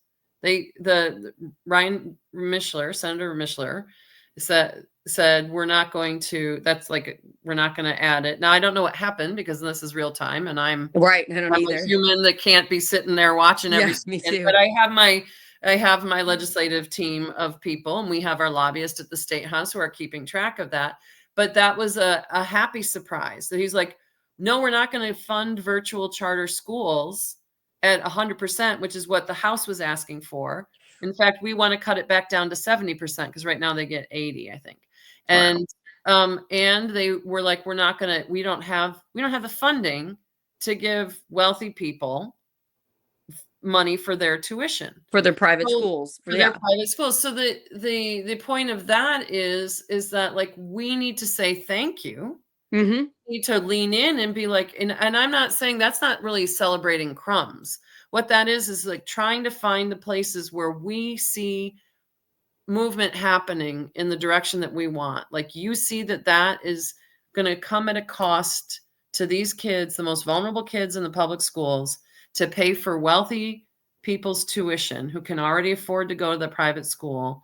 Ryan Mishler, Senator Mishler, said we're not going to add it. Now I don't know what happened because this is real time and I'm I don't either. a human that can't be sitting there watching every me too. But I have my legislative team of people, and we have our lobbyist at the state house who are keeping track of that. But that was a happy surprise that he's like, no, we're not going to fund virtual charter schools at 100%, which is what the House was asking for. In fact, we want to cut it back down to 70% because right now they get 80, I think. Wow. And they were like, we don't have the funding to give wealthy people money for their tuition. For their private So schools. for their private schools. So the point of that is that like we need to say thank you. Mm-hmm. Need to lean in and be like, and I'm not saying that's not really celebrating crumbs. What that is like trying to find the places where we see movement happening in the direction that we want. Like you see that is going to come at a cost to these kids, the most vulnerable kids in the public schools, to pay for wealthy people's tuition who can already afford to go to the private school.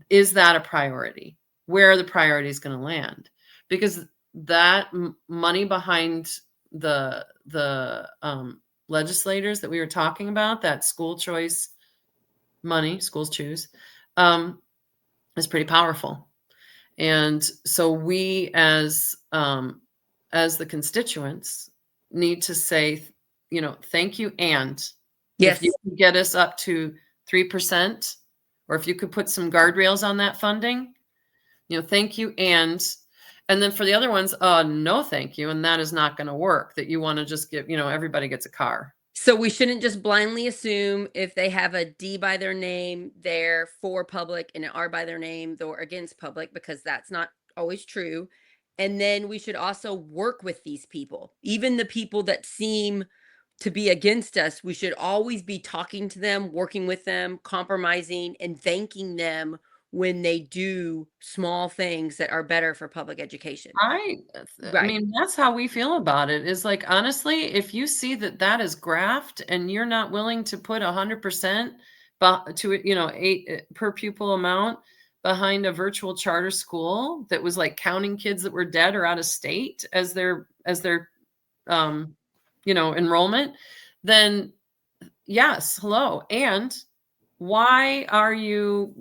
Is that a priority? Where are the priorities going to land? Because that money behind the legislators that we were talking about, that school choice money, schools choose, is pretty powerful. And so we as the constituents need to say, thank you. And if you Yes. can get us up to 3%, or if you could put some guardrails on that funding, thank you. And then for the other ones, no, thank you. And that is not going to work, that you want to just give, everybody gets a car. So we shouldn't just blindly assume if they have a D by their name, they're for public, and an R by their name, they're against public, because that's not always true. And then we should also work with these people, even the people that seem to be against us. We should always be talking to them, working with them, compromising, and thanking them when they do small things that are better for public education. I Right. mean, that's how we feel about it, is like, honestly, if you see that is graft and you're not willing to put 100% to it, 8 per pupil amount behind a virtual charter school that was like counting kids that were dead or out of state as their enrollment, then yes, hello. And why are you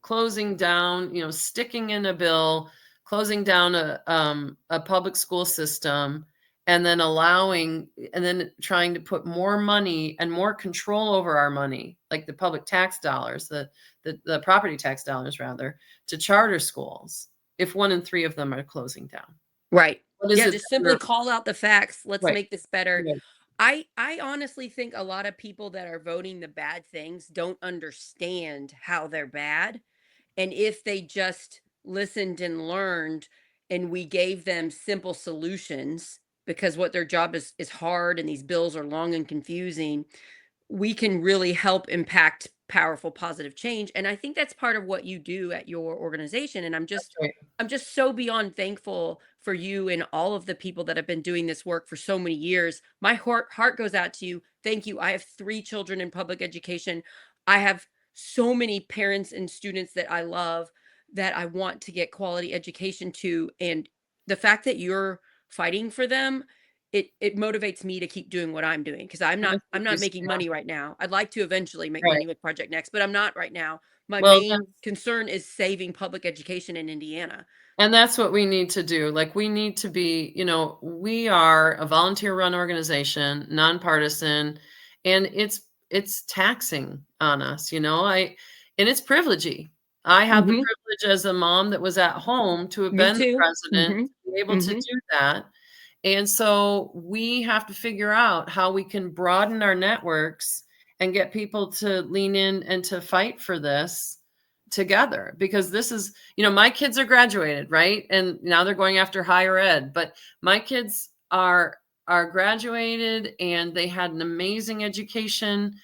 closing down, sticking in a bill, closing down a public school system, and then trying to put more money and more control over our money, like the public tax dollars, the property tax dollars rather, to charter schools, if 1 in 3 of them are closing down? Right. What is Yeah, it just simply call out the facts. Let's right, make this better. right. I honestly think a lot of people that are voting the bad things don't understand how they're bad. And if they just listened and learned, and we gave them simple solutions, because what their job is hard and these bills are long and confusing, we can really help impact powerful positive change. And I think that's part of what you do at your organization. And That's right. I'm just so beyond thankful for you and all of the people that have been doing this work for so many years. My heart goes out to you. Thank you. I have 3 children in public education. I have so many parents and students that I love, that I want to get quality education to. And the fact that you're fighting for them, it motivates me to keep doing what I'm doing, because Well, I'm thank you, not making Sarah. money right now. I'd like to eventually make Right. money with Project Next, but I'm not right now. My Well, main concern is saving public education in Indiana. and that's what we need to do. Like, we need to be, we are a volunteer run organization, nonpartisan, and it's taxing on us, and it's privilegey. I have the Mhm. privilege as a mom that was at home to have Me been the too. president, Mhm. to be able to Mhm. do that. And so we have to figure out how we can broaden our networks and get people to lean in and to fight for this together, because this is, my kids are graduated, right? And now they're going after higher ed, but my kids are graduated and they had an amazing education.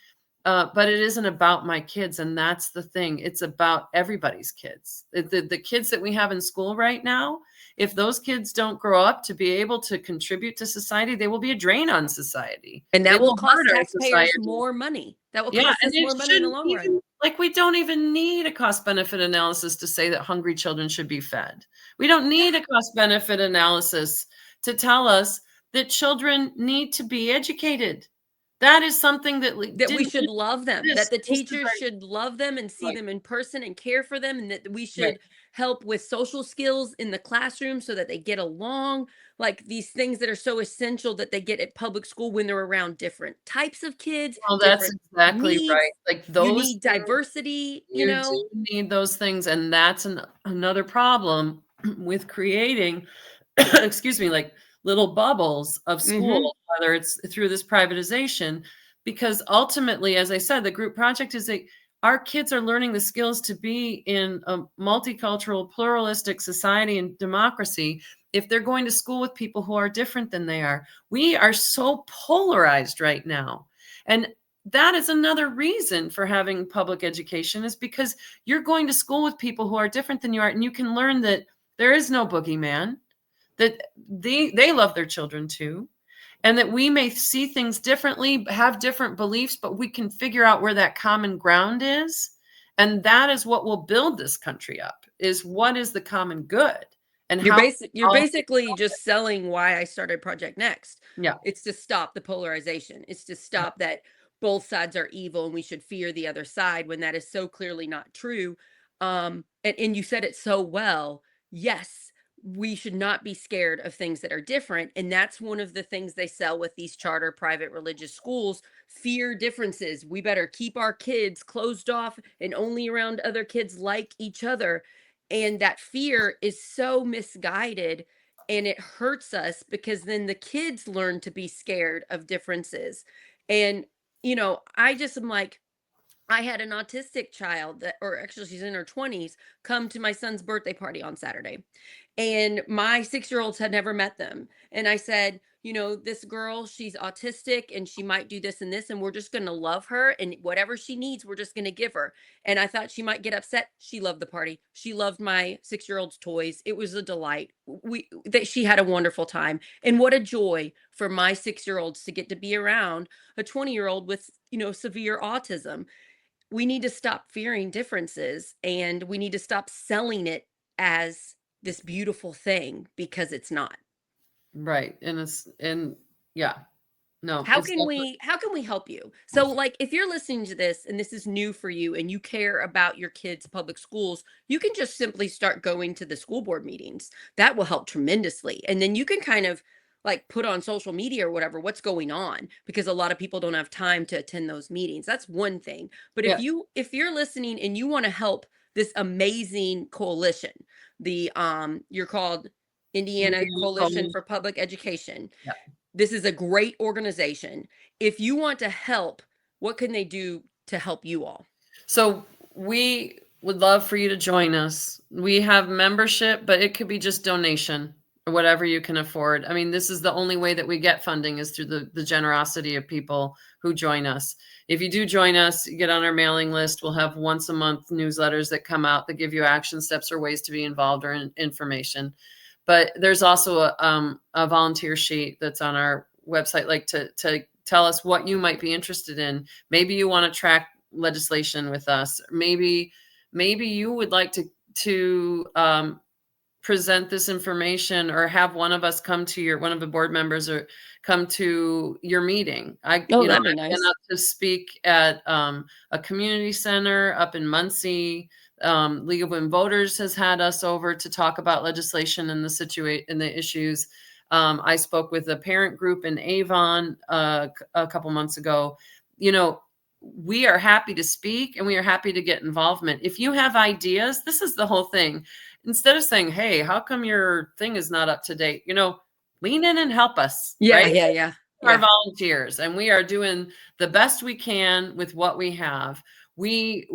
But it isn't about my kids, and that's the thing. It's about everybody's kids. The kids that we have in school right now, if those kids don't grow up to be able to contribute to society, they will be a drain on society. And They that will will cost hurt our taxpayers society. more money. That will Yeah, cost and us it more money in the shouldn't long run. even, like, we don't even need a cost benefit analysis to say that hungry children should be fed. We don't need Yeah. a cost benefit analysis to tell us that children need to be educated. That is something that That we didn't should love them, that exist. the This is teachers should love them and see right, them in person and care for them, and that we right. should help with social skills in the classroom so that they get along, like these things that are so essential that they get at public school when they're around different types of kids, Well, that's different exactly needs. right. Like, You those need things, diversity, you you know? do need those things, and that's another problem with creating excuse me, like little bubbles of Mhm. school, whether it's through this privatization, because ultimately, as I said, the group project is that our kids are learning the skills to be in a multicultural, pluralistic society and democracy if they're going to school with people who are different than they are. We are so polarized right now. And that is another reason for having public education is because you're going to school with people who are different than you are, and you can learn that there is no boogeyman, that they love their children too, and that we may see things differently, have different beliefs, but we can figure out where that common ground is, and that is what will build this country up, is what is the common good and how You're all basically just selling why I started Project Next. yeah, It's to stop the polarization. It's to stop that both sides are evil and we should fear the other side when that is so clearly not true. And you said it so well. Yes, we should not be scared of things that are different. And that's one of the things they sell with these charter private religious schools: fear differences. We better keep our kids closed off and only around other kids like each other, and that fear is so misguided, and it hurts us because then the kids learn to be scared of differences. And, I just am like, I had an autistic child that, or actually, she's in her 20s, come to my son's birthday party on Saturday. And my 6-year-olds had never met them. And I said, this girl, she's autistic and she might do this and this, and we're just going to love her. And whatever she needs, we're just going to give her. And I thought she might get upset. She loved the party. She loved my 6-year-old's toys. It was a delight. She had a wonderful time. And what a joy for my 6-year-olds to get to be around a 20-year-old with, severe autism. We need to stop fearing differences, and we need to stop selling it as this beautiful thing, because it's not. right, and it's and yeah, no, How it's can definitely we help you? So, like, if you're listening to this and this is new for you and you care about your kids' public schools, you can just simply start going to the school board meetings. That will help tremendously. And then you can kind of like put on social media or whatever what's going on, because a lot of people don't have time to attend those meetings. That's one thing. But yeah, if you're listening and you want to help this amazing coalition, you're called Indiana Indiana Coalition Coalition, for Public Education. yeah. This is a great organization. If you want to help, what can they do to help you all? So we would love for you to join us. We have membership, but it could be just donation or whatever you can afford. I mean, this is the only way that we get funding is through the generosity of people who join us. If you do join us, you get on our mailing list. We'll have once a month newsletters that come out that give you action steps or ways to be involved or information. But there's also a volunteer sheet that's on our website, like to tell us what you might be interested in. Maybe you want to track legislation with us. Maybe you would like to present this information, or have one of us come to one of the board members, or come to your meeting. Oh, I've that'd be been nice. up to speak at a community center up in Muncie. League of Women Voters has had us over to talk about legislation and the situation and the issues. I spoke with a parent group in Avon a couple months ago. You know, we are happy to speak and we are happy to get involvement. If you have ideas, this is the whole thing. Instead of saying, "Hey, how come your thing is not up to date?" Lean in and help us, Yeah, right? yeah, yeah, Our yeah. volunteers, and we are doing the best we can with what we have. We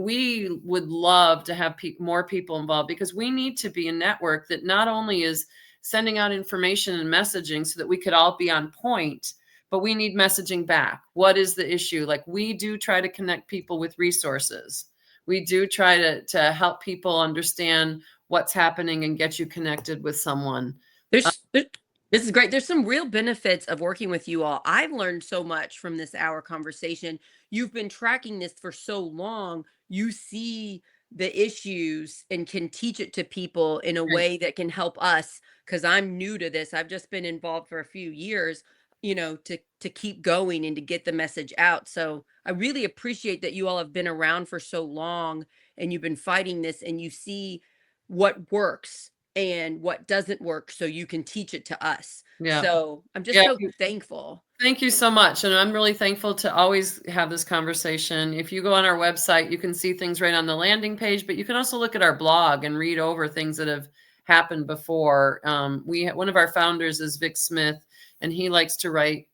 would love to have more people involved, because we need to be a network that not only is sending out information and messaging so that we could all be on point, but we need messaging back. What is the issue? Like, we do try to connect people with resources. We do try to help people understand what's happening and get you connected with someone. There This is great. There's some real benefits of working with you all. I've learned so much from this hour conversation. You've been tracking this for so long. You see the issues and can teach it to people in a Right. way that can help us, because I'm new to this. I've just been involved for a few years. to keep going and to get the message out. So I really appreciate that you all have been around for so long and you've been fighting this and you see what works and what doesn't work so you can teach it to us. Yeah. So I'm just Yeah. so thankful. Thank you so much, and I'm really thankful to always have this conversation. If you go on our website, you can see things right on the landing page, but you can also look at our blog and read over things that have happened before. One of our founders is Vic Smith, and he likes to write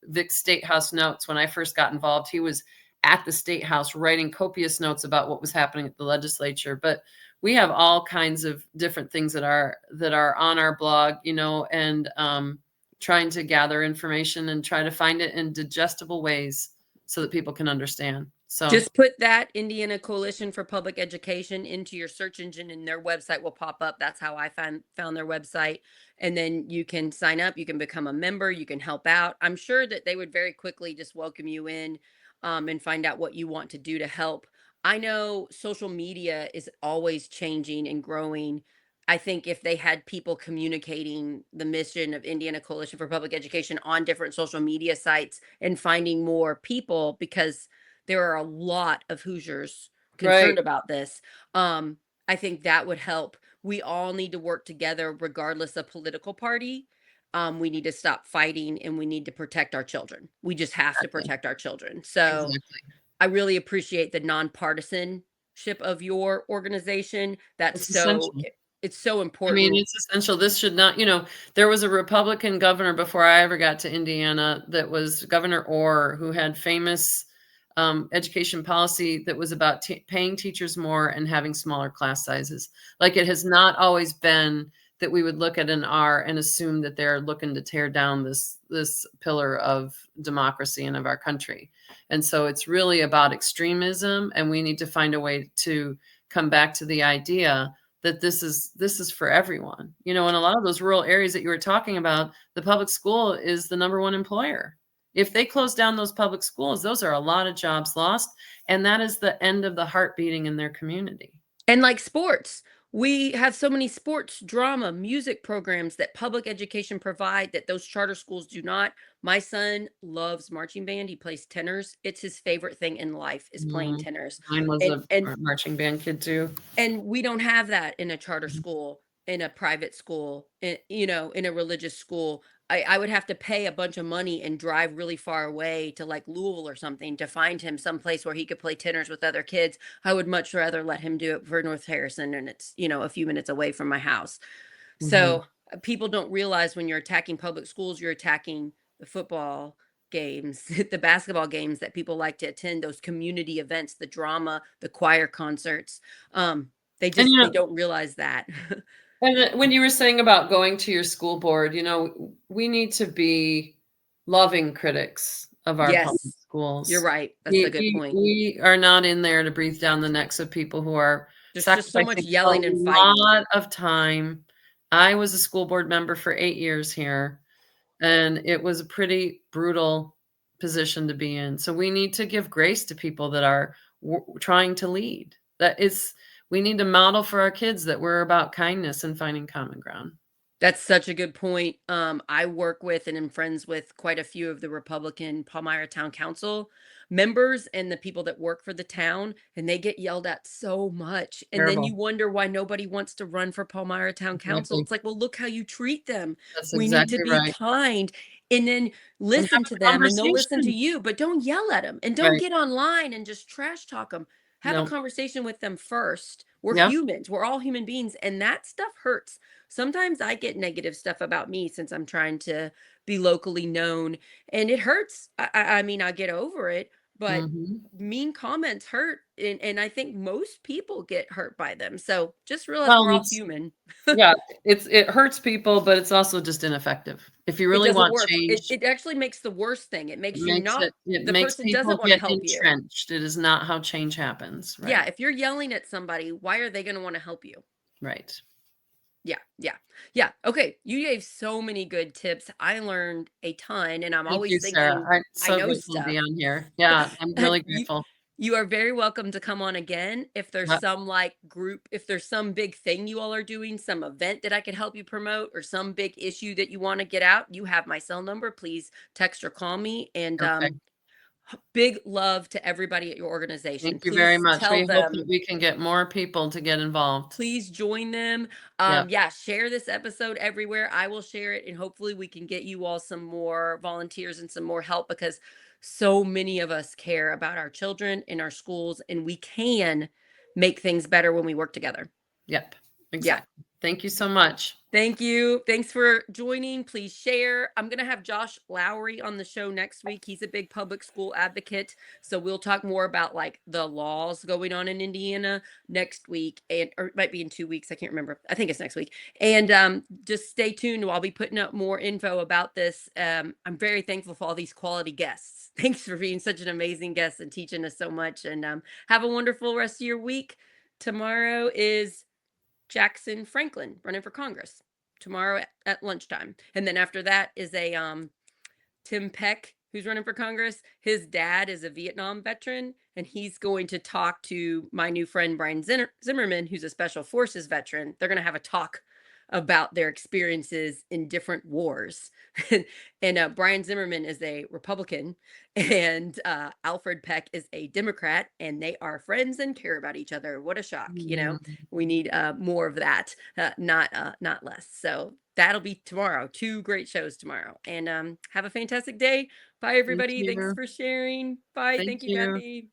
Vic State House notes. When I first got involved, he was at the State House writing copious notes about what was happening at the legislature. But we have all kinds of different things that are on our blog, and trying to gather information and try to find it in digestible ways so that people can understand. So Just put that Indiana Coalition for Public Education into your search engine and their website will pop up. That's how I found their website. And then you can sign up, you can become a member, you can help out. I'm sure that they would very quickly just welcome you in, and find out what you want to do to help. I know social media is always changing and growing. I think if they had people communicating the mission of Indiana Coalition for Public Education on different social media sites and finding more people, because there are a lot of Hoosiers right. concerned about this. I think that would help. We all need to work together regardless of political party. We need to stop fighting and we need to protect our children. We just have to Exactly. protect our children. So Exactly. I really appreciate the nonpartisanship of your organization. It's essential. It's so I mean, important. it's essential. This should not, there was a Republican governor before I ever got to Indiana that was Governor Orr, who had famous education policy that was about paying teachers more and having smaller class sizes. Like it has not always been that we would look at an R and assume that they're looking to tear down this pillar of democracy and of our country. And so it's really about extremism, and we need to find a way to come back to the idea that this is for everyone. In a lot of those rural areas that you were talking about, the public school is the number one employer. If they close down those public schools, those are a lot of jobs lost, and that is the end of the heart beating in their community. And like sports, we have so many sports, drama, music programs that public education provide that those charter schools do not. My son loves marching band. He plays tenors. It's his favorite thing in life is playing Mm, tenors. mine was And a and marching band kid too. and we don't have that in a charter school, in a private school, in a religious school. I would have to pay a bunch of money and drive really far away to like Louisville or something to find him someplace where he could play tenors with other kids. I would much rather let him do it for North Harrison, and it's, a few minutes away from my house. Mhm. So people don't realize when you're attacking public schools, you're attacking the football games, the basketball games that people like to attend, those community events, the drama, the choir concerts. And They don't realize that. when you were saying about going to your school board, we need to be loving critics of our public Yes, you're schools. right. That's a We, good we, point. we are not in there to breathe down the necks of people who are There's just so much sacrificing a yelling and fighting. lot of time. I was a school board member for 8 years here, and it was a pretty brutal position to be in. So we need to give grace to people that are trying to lead. We need to model for our kids that we're about kindness and finding common ground. That's such a good point. I work with and am friends with quite a few of the Republican Palmyra Town Council members and the people that work for the town, and they get yelled at so much. And then you Terrible. wonder why nobody wants to run for Palmyra Town Council. Exactly. It's like, well, look how you treat them. That's We need to exactly be right. kind and then And have listen a to them, and they'll listen to conversation. you, but don't yell at them and don't Right. get online and just trash talk them. Have a No. conversation with them first. We're Yeah. humans, we're all human beings, and that stuff hurts. Sometimes I get negative stuff about me since I'm trying to be locally known, and it hurts. I mean, I get over it, but Mhm. mean comments hurt, and I think most people get hurt by them. So just realize Well, we're all it's human. yeah, it hurts people, but it's also just ineffective. If you It really doesn't want work. change, It actually makes the worst thing. It it makes you makes not, it the makes person people doesn't want to get help you. entrenched. It is not how change happens. Yeah, Right. if you're yelling at somebody, why are they going to want to help you? Right. Yeah, yeah, yeah. Okay, you gave so many good tips. I learned a ton, and I'm Thank always you, Sarah. thinking I'm I so know grateful to be stuff. on here. Yeah, I'm really you grateful. You are very welcome to come on again. If there's Yep, some like group, if there's some big thing you all are doing, some event that I could help you promote, or some big issue that you want to get out, you have my cell number. Please text or call me. And okay. big love to everybody at your organization. Thank you very Please much. tell We hope them, that we can get more people to get involved. please join them. Yep, Yeah, share this episode everywhere. I will share it, and hopefully we can get you all some more volunteers and some more help, because so many of us care about our children in our schools, and we can make things better when we work together. yep, Yeah. exactly. Thank you so much. Thank you. Thanks for joining. Please share. I'm going to have Josh Lowry on the show next week. He's a big public school advocate. So we'll talk more about like the laws going on in Indiana next week, and or it might be in 2 weeks. I can't remember. I think it's next week. And just stay tuned. I'll be putting up more info about this. I'm very thankful for all these quality guests. Thanks for being such an amazing guest and teaching us so much. And have a wonderful rest of your week. Tomorrow is Jackson Franklin running for Congress tomorrow at lunchtime. And then after that is a Tim Peck, who's running for Congress. His dad is a Vietnam veteran, and he's going to talk to my new friend Brian Zimmerman, who's a Special Forces veteran. They're going to have a talk about their experiences in different wars. And Brian Zimmerman is a Republican, and Alfred Peck is a Democrat, and they are friends and care about each other. What a shock! Mm, We need more of that, not less. So that'll be tomorrow. Two great shows tomorrow. And have a fantastic day. Bye, thank everybody. Thanks you. for sharing. Bye. Thank Thank you, you. Cathy.